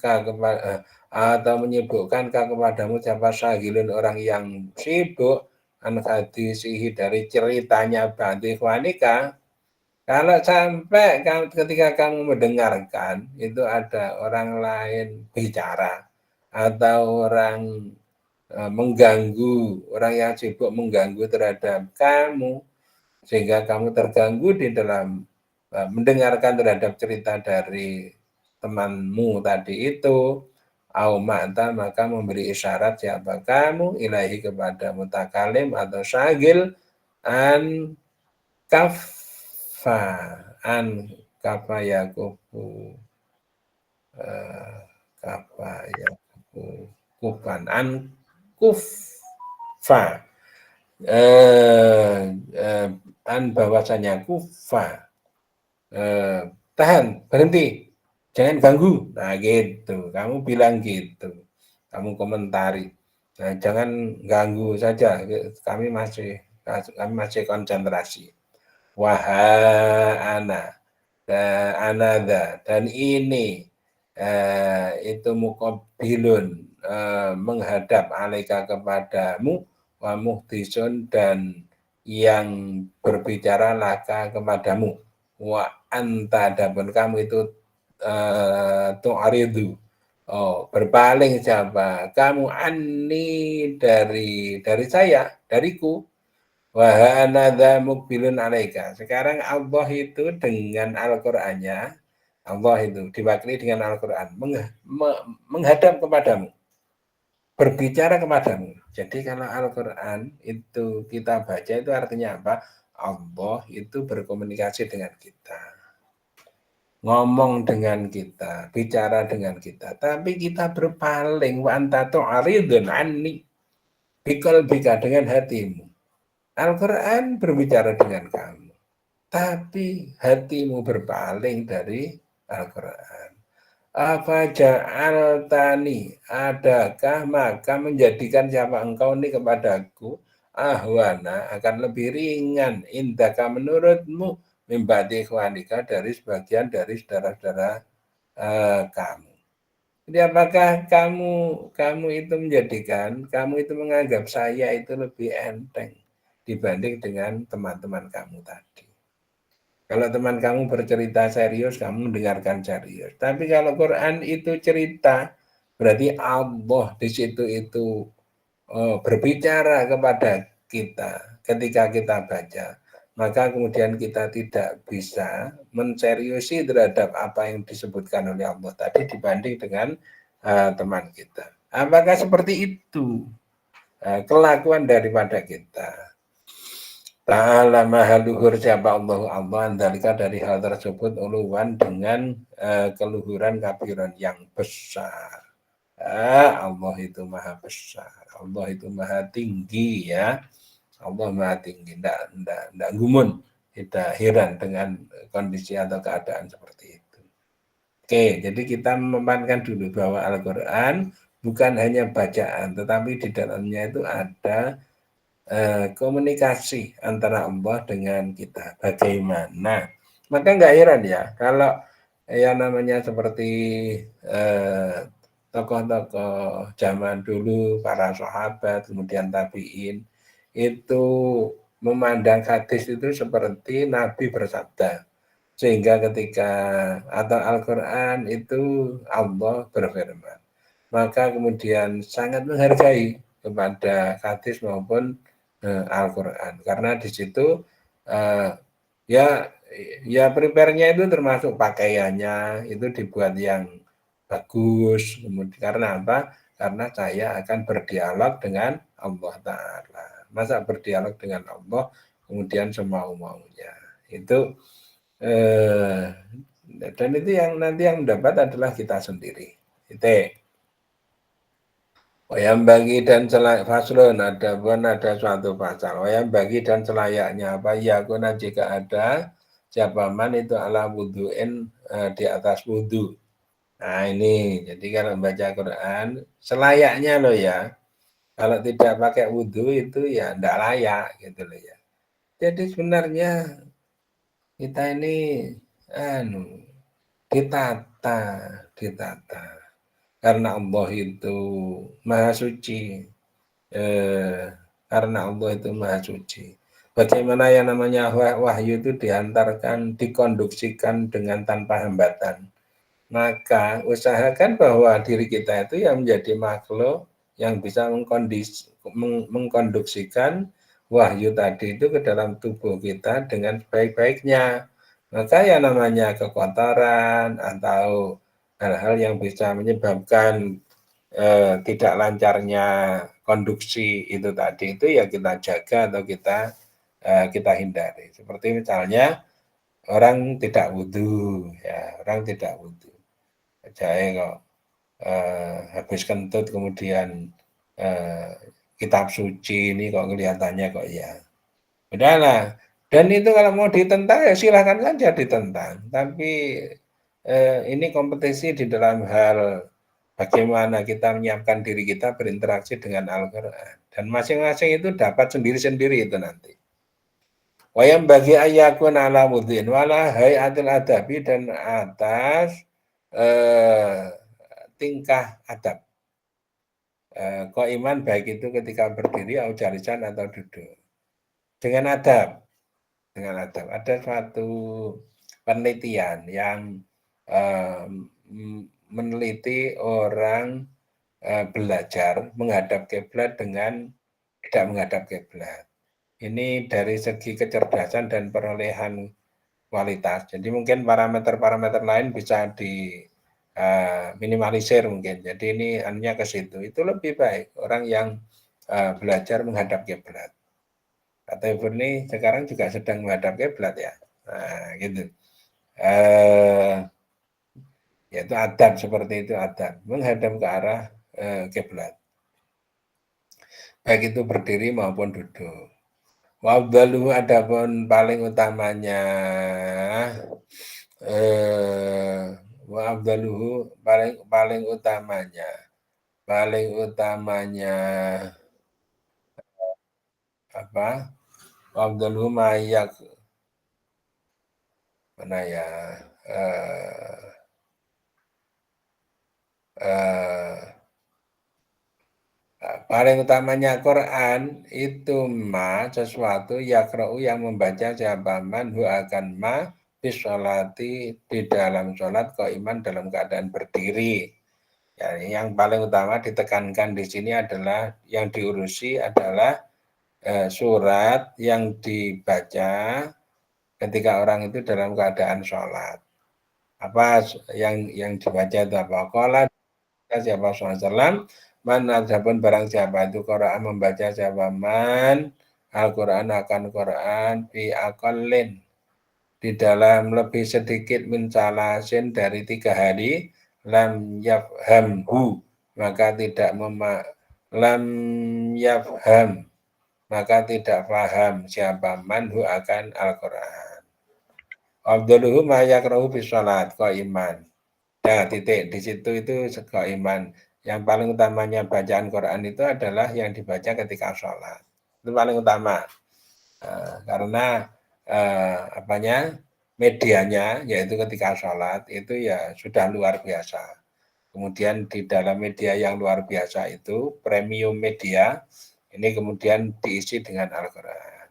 atau menyibukkan kepadamu siapa syagilun orang yang sibuk an hadisihi dari ceritanya ba'di ikhwanika Kalau sampai ketika kamu mendengarkan itu ada orang lain bicara atau orang mengganggu, orang yang sibuk mengganggu terhadap kamu sehingga kamu terganggu di dalam mendengarkan terhadap cerita dari temanmu tadi itu, au ma'ta maka memberi isyarat siapa kamu ilahi kepada mutakalim atau syagil an kafa an kafa yakufu kafa yakufu kufan an kufa an bahwasanya kufa tahan berhenti jangan ganggu nah gitu kamu bilang gitu kamu komentari nah jangan ganggu saja kami masih konsentrasi wahana anada dan ini itu muqabbilun menghadap alaika kepadamu wa muhdisun dan yang berbicara laka kepadamu wa anta adapun kamu itu tu'aridu berpaling siapa kamu anni dari saya dariku Wahanadha mukbilun alaika. Sekarang Allah itu dengan Al-Qur'annya, Allah itu diwakili dengan Al-Qur'an menghadap kepadamu, berbicara kepadamu. Jadi kalau Al-Qur'an itu kita baca itu artinya apa? Allah itu berkomunikasi dengan kita. Ngomong dengan kita, bicara dengan kita, tapi kita berpaling wa anta tu'aridun anni biqalbika dengan hatimu. Al-Quran berbicara dengan kamu, tapi hatimu berpaling dari Al-Quran. Apa ja'altani, adakah maka menjadikan siapa engkau ini kepadaku, ahwana akan lebih ringan, indaka menurutmu, mimbati ikhwanika dari sebagian dari saudara-saudara kamu. Jadi apakah kamu itu menjadikan, kamu itu menganggap saya itu lebih enteng dibanding dengan teman-teman kamu tadi. Kalau teman kamu bercerita serius, kamu mendengarkan serius. Tapi kalau Quran itu cerita, berarti Allah di situ itu berbicara kepada kita ketika kita baca. Maka kemudian kita tidak bisa menseriusi terhadap apa yang disebutkan oleh Allah tadi dibanding dengan teman kita. Apakah seperti itu kelakuan daripada kita? Ta'ala maha luhur siapa Allah andalika dari hal tersebut uluwan dengan keluhuran kabiran yang besar. Allah itu maha besar, Allah itu maha tinggi ya. Allah maha tinggi, tidak gumun, tidak heran dengan kondisi atau keadaan seperti itu. Oke, jadi kita memahamkan dulu bahwa Al-Quran bukan hanya bacaan, tetapi di dalamnya itu ada komunikasi antara Allah dengan kita. Bagaimana? Maka nggak heran ya kalau yang namanya seperti tokoh-tokoh zaman dulu, para sahabat, kemudian tabiin, itu memandang hadis itu seperti Nabi bersabda. Sehingga ketika atau Al-Quran itu Allah berfirman. Maka kemudian sangat menghargai kepada hadis maupun Al-Quran karena di situ ya prepare-nya itu termasuk pakaiannya itu dibuat yang bagus kemudian karena apa? Karena saya akan berdialog dengan Allah Ta'ala. Masa berdialog dengan Allah kemudian semau-maunya itu dan itu yang nanti yang mendapat adalah kita sendiri. Itu. Wayang bagi dan faslun ada suatu pasal. Wayang bagi dan selayaknya apa ya kuna jika ada siapa man itu ala wudu'in di atas wudu. Nah ini jadi kalau baca Quran selayaknya loh ya. Kalau tidak pakai wudu itu ya tidak layak gitu loh ya. Jadi sebenarnya kita ini ditata. Karena Allah itu maha suci. Karena Allah itu maha suci. bagaimana yang namanya wahyu itu diantarkan, dikonduksikan dengan tanpa hambatan. Maka usahakan bahwa diri kita itu yang menjadi makhluk yang bisa mengkonduksikan wahyu tadi itu ke dalam tubuh kita dengan sebaik-baiknya. Maka yang namanya kekotoran atau hal-hal yang bisa menyebabkan tidak lancarnya konduksi itu tadi itu ya kita jaga atau kita hindari. Seperti misalnya orang tidak wudhu, ya orang tidak wudhu. Jahe kok habis kentut kemudian kitab suci ini kok kelihatannya kok ya. Udahlah. Dan itu kalau mau ditentang ya silahkan saja ditentang. Tapi ini kompetisi di dalam hal bagaimana kita menyiapkan diri kita berinteraksi dengan Al-Quran. Dan masing-masing itu dapat sendiri-sendiri itu nanti. Wayam bagi ayakun ala mudhin wala hayatil adabi dan atas tingkah adab. Iman baik itu ketika berdiri, atau jalisan atau duduk. Dengan adab. Ada suatu penelitian yang meneliti orang belajar menghadap kiblat dengan tidak menghadap kiblat. Ini dari segi kecerdasan dan perolehan kualitas. Jadi mungkin parameter-parameter lain bisa minimalisir mungkin. Jadi ini hanya ke situ. Itu lebih baik orang yang belajar menghadap kiblat. Kata Ibu ini sekarang juga sedang menghadap kiblat ya. Nah, gitu. Yaitu adab seperti itu adab menghadap ke arah kiblat. Baik itu berdiri maupun duduk. Wabdaluhu adapun paling utamanya wabdaluhu paling utamanya apa? Wabdaluhu mayak mana ya? Paling utamanya Quran itu sesuatu yakra'u yang membaca siapa man hu akan bisolati di dalam sholat iman dalam keadaan berdiri. Ya, yang paling utama ditekankan di sini adalah yang diurusi adalah surat yang dibaca ketika orang itu dalam keadaan sholat. Apa yang dibaca itu apa? Qala siapa SAW man adapun barang siapa itu Quran membaca siapa man Al-Quran akan Quran fi aqallin di dalam lebih sedikit mencalasin dari 3 hari lam yafhamhu maka tidak lam yafham maka tidak paham siapa manhu akan Al-Quran. Abduluhu ma yakrahu fi sholat iman. Nah, titik di situ itu iman. Yang paling utamanya bacaan Quran itu adalah yang dibaca ketika sholat. Itu paling utama. Karena medianya yaitu ketika sholat itu ya sudah luar biasa. Kemudian di dalam media yang luar biasa itu premium media ini kemudian diisi dengan Al-Quran.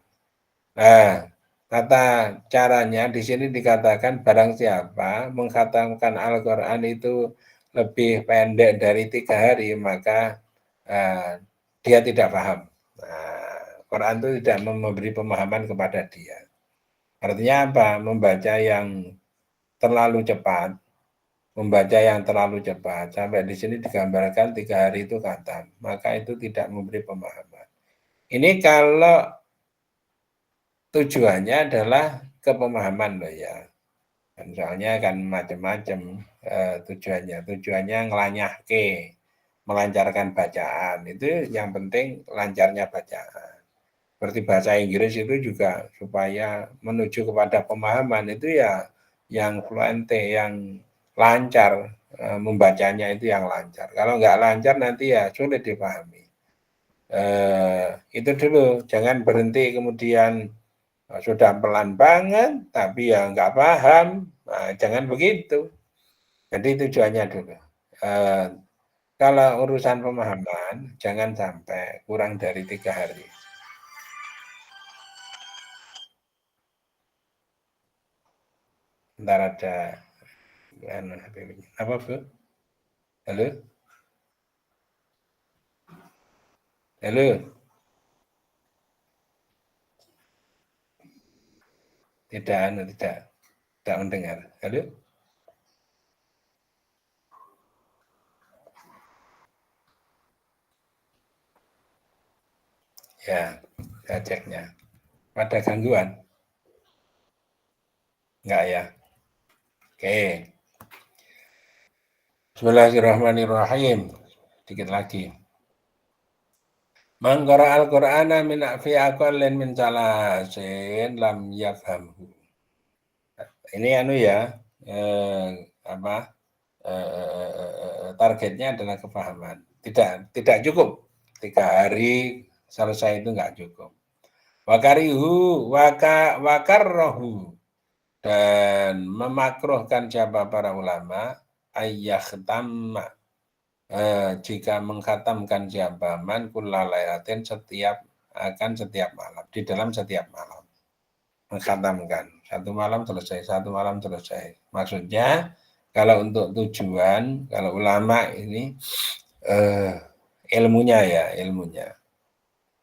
Nah, kata caranya di sini dikatakan barang siapa mengkhatamkan Al-Quran itu lebih pendek dari 3 hari maka dia tidak paham. Quran itu tidak memberi pemahaman kepada dia. Artinya apa? Membaca yang terlalu cepat sampai di sini digambarkan 3 hari itu khatam, maka itu tidak memberi pemahaman. Ini kalau tujuannya adalah kepemahaman loh ya. Dan soalnya kan macam-macam tujuannya ngelanyahke, melancarkan bacaan. Itu yang penting lancarnya bacaan. Seperti bahasa Inggris itu juga supaya menuju kepada pemahaman itu ya yang fluente, yang lancar, membacanya itu yang lancar. Kalau nggak lancar nanti ya sulit dipahami. Itu dulu, jangan berhenti kemudian sudah pelan banget tapi ya nggak paham. Jangan begitu. Jadi tujuannya dulu. Kalau urusan pemahaman jangan sampai kurang dari 3 hari. Bentar ada apa Bu? Halo? Halo? Tidak mendengar. Halo? Ya, saya ceknya. Ada gangguan? Enggak ya? Oke. Bismillahirrahmanirrahim. Dikit lagi. Man qara'a al-Qur'ana min fi aqallin min salasin lam yafhamhu. Ini ya, apa, targetnya adalah kepahaman. Tidak cukup. 3 hari selesai itu enggak cukup. Wakarrohu dan memakruhkan siapa para ulama ayyahtamma jika mengkhatamkan siapa man kullalailatin setiap malam, di dalam setiap malam mengkhatamkan satu malam selesai. Maksudnya kalau untuk tujuan, kalau ulama ini ilmunya.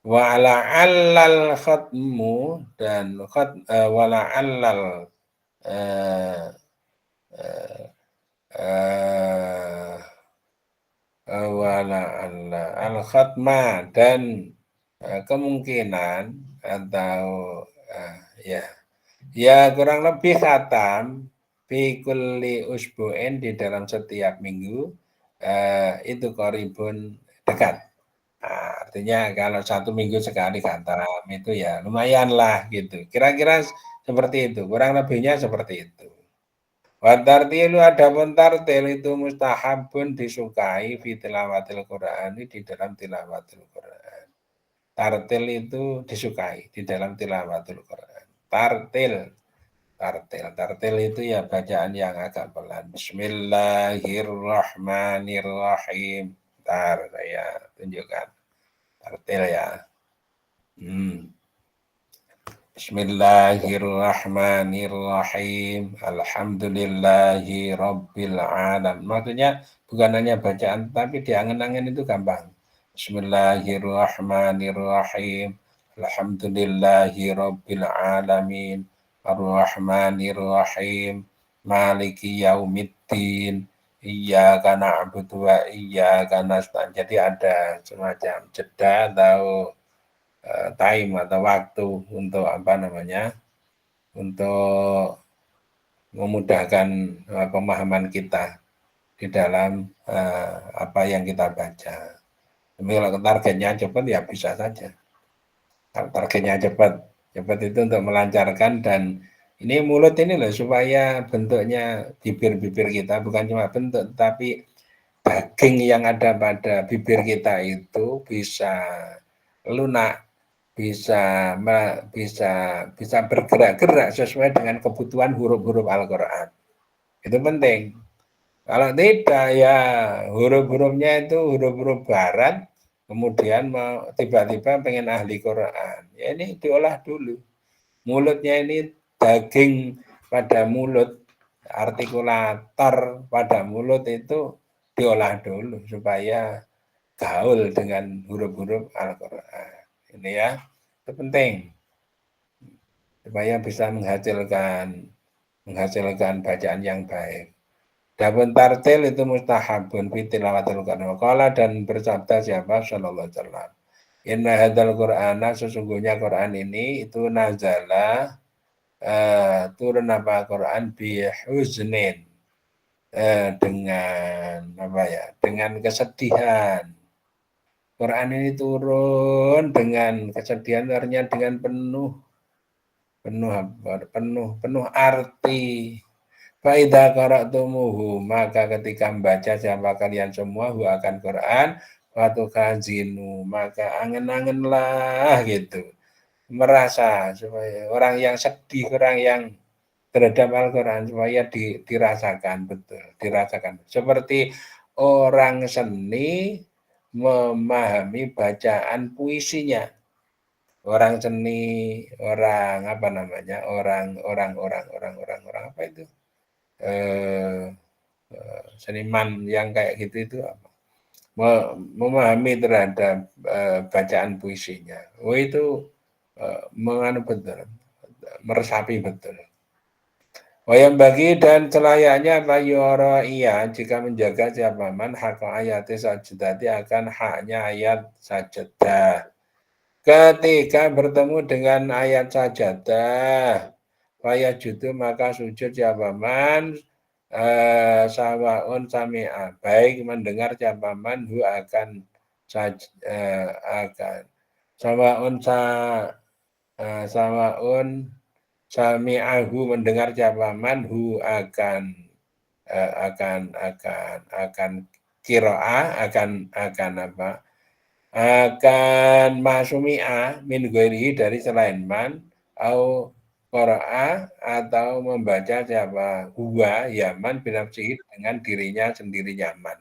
Wa la'allal khatmu dan wa la'allal wa la'alla al khatma dan kemungkinan atau ya kurang lebih khatam fi kulli usbu'in di dalam setiap minggu itu koribun dekat. Nah, artinya kalau 1 minggu sekali khatam itu ya lumayan lah gitu. Kira-kira seperti itu, kurang lebihnya seperti itu. Wa tartilu adapun tartil itu mustahabun disukai fi tilawatil Qur'an di dalam tilawatil Qur'an. Tartil itu disukai di dalam tilawatil Qur'an. Tartil itu ya bacaan yang agak pelan. Bismillahirrahmanirrahim. Ntar saya tunjukkan. Tartil ya. Bismillahirrahmanirrahim. Alhamdulillahi rabbil alamin. Maksudnya bukan hanya bacaan tapi diangen-angen itu gampang. Bismillahirrahmanirrahim. Alhamdulillahi rabbil alamin. Ar-Rahmanir-Rahim. Maliki yaumiddin. Iyyaka na'budu wa iyyaka nasta'in. Jadi ada semacam jeda atau time atau waktu untuk untuk memudahkan pemahaman kita di dalam apa yang kita baca. Kalau targetnya cepat ya bisa saja. Kalau targetnya cepat itu untuk melancarkan dan ini mulut ini loh supaya bentuknya bibir-bibir kita bukan cuma bentuk tapi daging yang ada pada bibir kita itu bisa lunak, bisa bergerak-gerak sesuai dengan kebutuhan huruf-huruf Al-Qur'an. Itu penting. Kalau tidak ya huruf-hurufnya itu huruf-huruf barat, kemudian tiba-tiba pengen ahli Quran. Ya ini diolah dulu. Mulutnya ini daging pada mulut, artikulator pada mulut itu diolah dulu supaya gaul dengan huruf-huruf Al-Qur'an. Ini ya, itu penting supaya bisa menghasilkan bacaan yang baik. Dapun tartil itu mustahabun fi tilawatil Qur'an. Qala dan bersabda siapa sallallahu alaihi wasallam. Inna hadzal Qur'ana sesungguhnya Quran ini itu nazala turun apa Quran bi huznin dengan apa ya? Dengan kesedihan. Quran ini turun dengan kesedihan artinya dengan penuh arti. Faida qara'tumuhu maka ketika membaca siapa kalian semua hu akan Quran waktu kazinu maka angen-angenlah gitu. Merasa supaya orang yang sedih, orang yang terhadap Al-Qur'an supaya dirasakan betul, dirasakan. Seperti orang seni memahami bacaan puisinya. Orang seni, orang apa namanya? Orang apa itu? seniman yang kayak gitu itu apa? Memahami terhadap bacaan puisinya. Oh itu menganu betul, meresapi betul. Wayang bagi dan selayaknya layoro iya jika menjaga siapa man hak ayat sajadati akan haknya ayat sajadah. Ketika bertemu dengan ayat sajadah, faya judu maka sujud siapa man sawaun sami'a baik mendengar siapa man hu akan akan sawaun sawaun sami'ahu mendengar siapa man hu akan kiroah akan apa akan masumi'ah min ghairihi dari selain man au qara'a atau membaca siapa huwa yaman binafsihi dengan dirinya sendiri nyaman.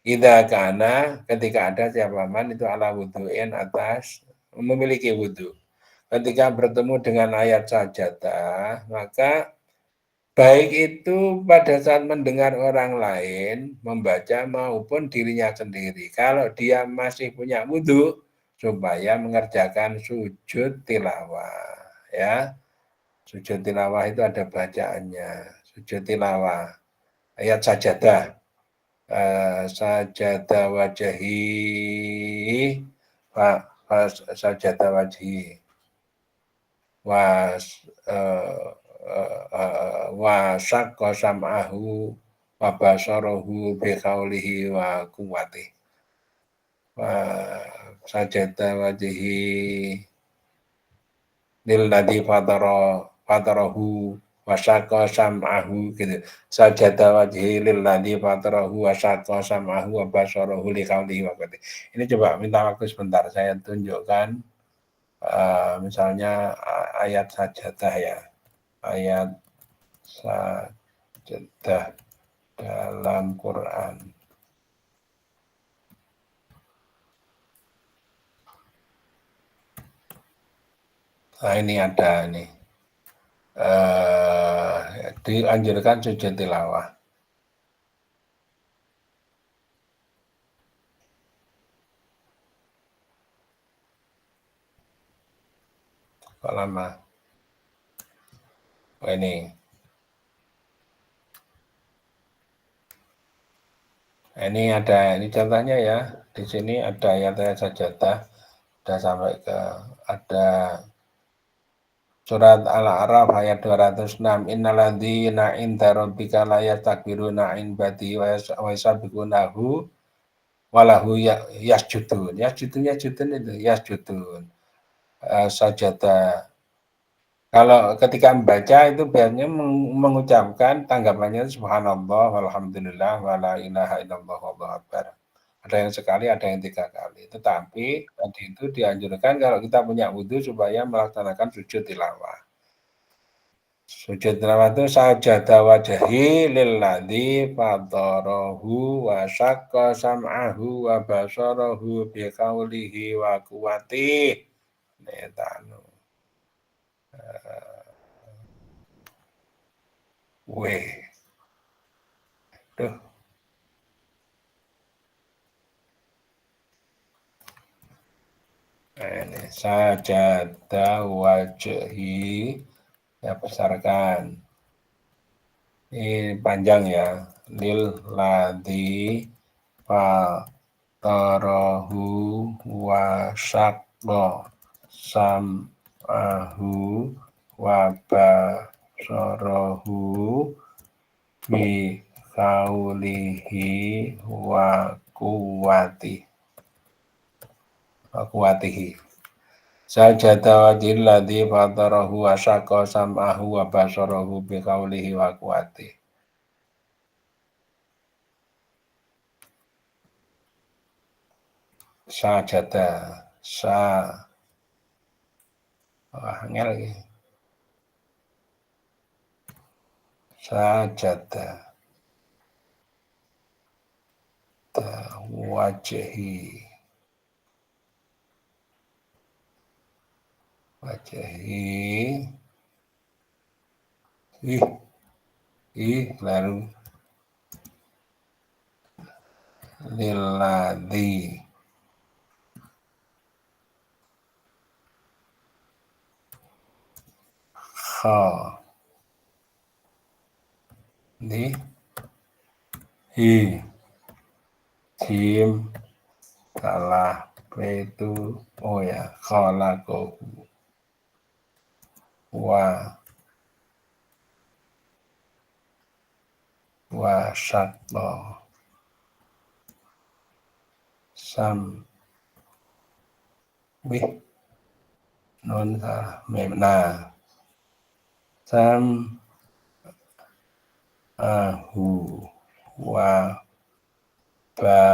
Idza kana ketika ada siapa man itu ala wudu'in atas memiliki wudu. Ketika bertemu dengan ayat sajadah, maka baik itu pada saat mendengar orang lain membaca maupun dirinya sendiri. Kalau dia masih punya wudhu, supaya mengerjakan sujud tilawah. Ya, sujud tilawah itu ada bacaannya. Sujud tilawah, ayat sajadah. Sajadah wajahi, sajadah wajahi. Wa syaqqa sam'ahu wa basarahu bi qaulihi wa quwwati wa sajada wajhi lil ladzi fatarahu wa syaqqa sam'ahu gitu. Sajada wajhi lil ladzi fatarahu wa syaqqa sam'ahu wa basarahu li qaulihi wa quwwati. Ini coba minta waktu sebentar saya tunjukkan misalnya ayat sajadah ya. Ayat sajadah dalam Quran. Nah ini ada nih. Dianjurkan sujud tilawah. Kok lama? Oh, ini. Ini ada, ini contohnya ya. Di sini ada ayat-ayat sajadah. Sudah sampai ke ada surat Al-A'raf ayat 206. Innalladzina inda rabbika la yastakbiruna an ibadihi wa yasabbihunahu walahu yasjudun. Yasjudun itu yasjudun. Sajadah. Kalau ketika membaca itu biasanya mengucapkan tanggapannya subhanallah walhamdulillah wala ilaha illallah wallahu akbar. Ada yang sekali, ada yang 3 kali. Tetapi tadi itu dianjurkan kalau kita punya wudhu supaya melaksanakan sujud tilawah. Sujud tilawah itu sajada wajhi lilladzi fatarahu wa syaqqa sam'ahu wa basarahu biqaulihi wa quwwati. Netanu. Weh. Duh. Ini sajadah wajhi ya besarkan. Ini panjang ya. Lil ladzi fatarahu wa syaqqa sam'ahu wa basarahu bi qaulihi wa quwwatihi. Sajada wajhil ladzi fatarahu wa syaqqa sam'ahu wa basarahu bi qaulihi wa quwwatihi. Sajada angel lagi. Sajada wajhi lalu lilladzi kha di hi jim salah itu oh ya khalaqahu wa syaqqa sam bih non memna sam ahu wa ba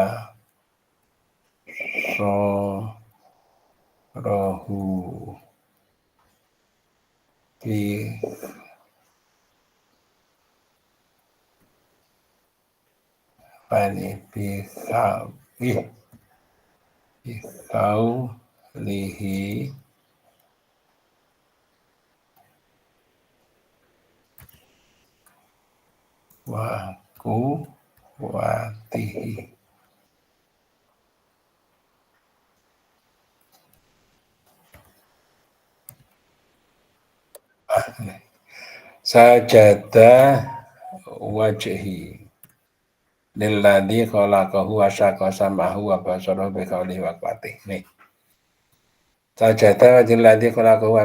so rohu bi pani bikau lihi wa ku watihi sajadah wajhi lilladzi khalaqahu wa syaqqa sam'ahu wa basarahu bi qawlihi wa quwwatihi. Nih. Sajadah lilladzi khalaqahu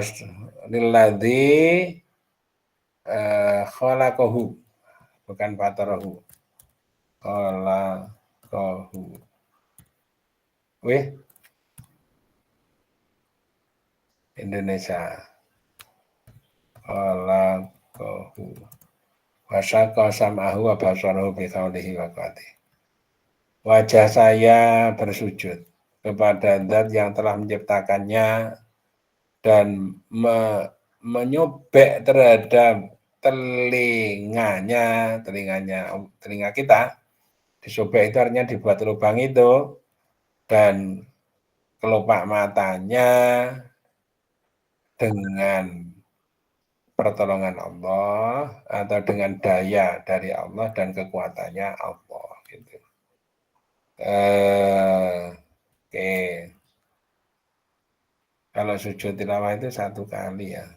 lilladzi khalaqahu bukan fatarahu. Khalaqahu. Wih. Indonesia. Khalaqahu wa syaqqa sam'ahu wa basarahu bi qawlihi wa quwwatihi. Wajah saya bersujud kepada Zat yang telah menciptakannya dan menyobek terhadap telinga kita. Disobek itu artinya dibuat lubang itu, dan kelopak matanya dengan pertolongan Allah atau dengan daya dari Allah dan kekuatannya Allah gitu. Oke. Kalau sujud tilawah itu 1 kali ya.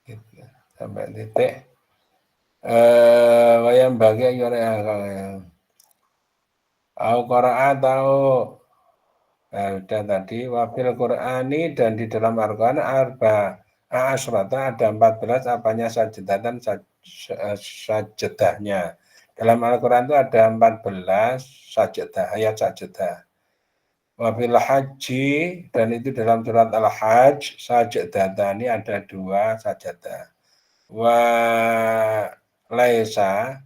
Gitu. Sampai titik. Wayang bagi Al-Qur'an tahu. Udah tadi wafil Qur'ani dan di dalam Al-Qur'an asrata ada 14 apanya sajadatan sajadahnya. Dalam Al-Qur'an itu ada 14 sajadah, ayat sajadah. Wafil haji dan itu dalam surat Al-Hajj sajadatani ada 2 sajadah. Wa laisa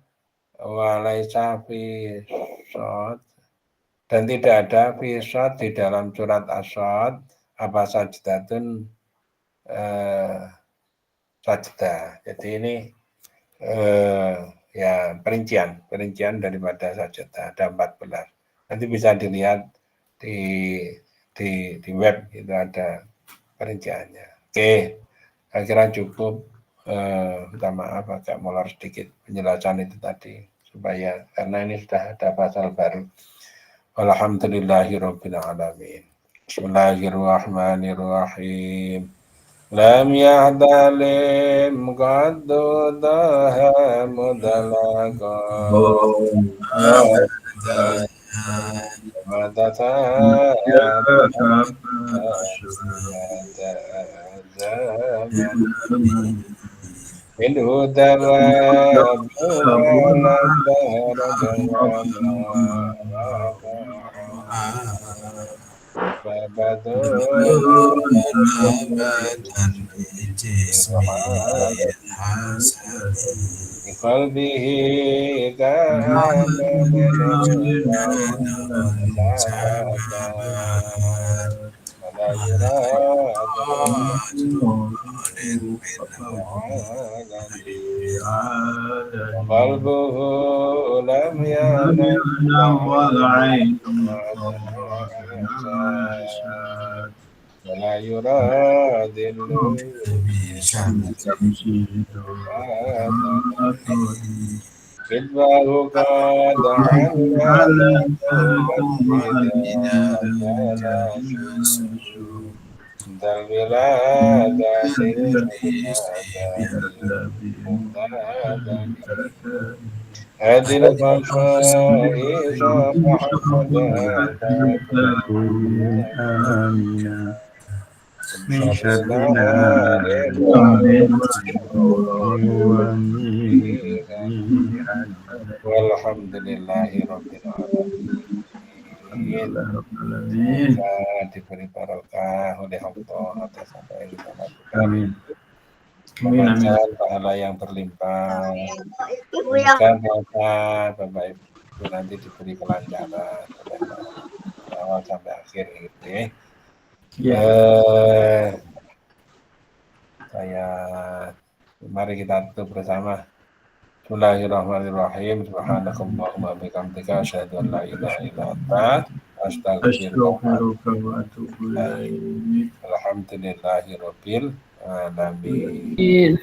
fi shad dan tidak ada fi shad di dalam surat As-Shad apa sajdatun sajdah. Jadi ini ya perincian daripada sajdah ada 14. Nanti bisa dilihat di web itu ada perinciannya. Oke, saya kira cukup. Minta maaf agak molor sedikit penjelasan itu tadi supaya karena ini sudah ada pasal baru. Alhamdulillahirabbil alamin. Bismillahirrahmanirrahim. Lam ya'dalim qaddu daha mudalaqa minhu tawab qalbihi qalbuhu lam yanam wal 'ain حساب ولا يراد كذبه قد علم إذا جنى ذا الولادة هذه الخصائص محمدا آمنا من شر نار والحمد لله رب العالمين. Semoga diberi barokah oleh Allah atas apa yang kita lakukan. Amin. Memanjang pahala yang berlimpah. Semoga Bapak Ibu nanti diberi kelancaran oleh awal sampai akhir gitu ya. Mari kita tutup bersama. Bismillahirrahmanirrahim. Subhanakallahumma bihamdika asyhadu an la ilaha illa anta astaghfiruka wa atubu ilaik. Alhamdulillahirabbil alamin.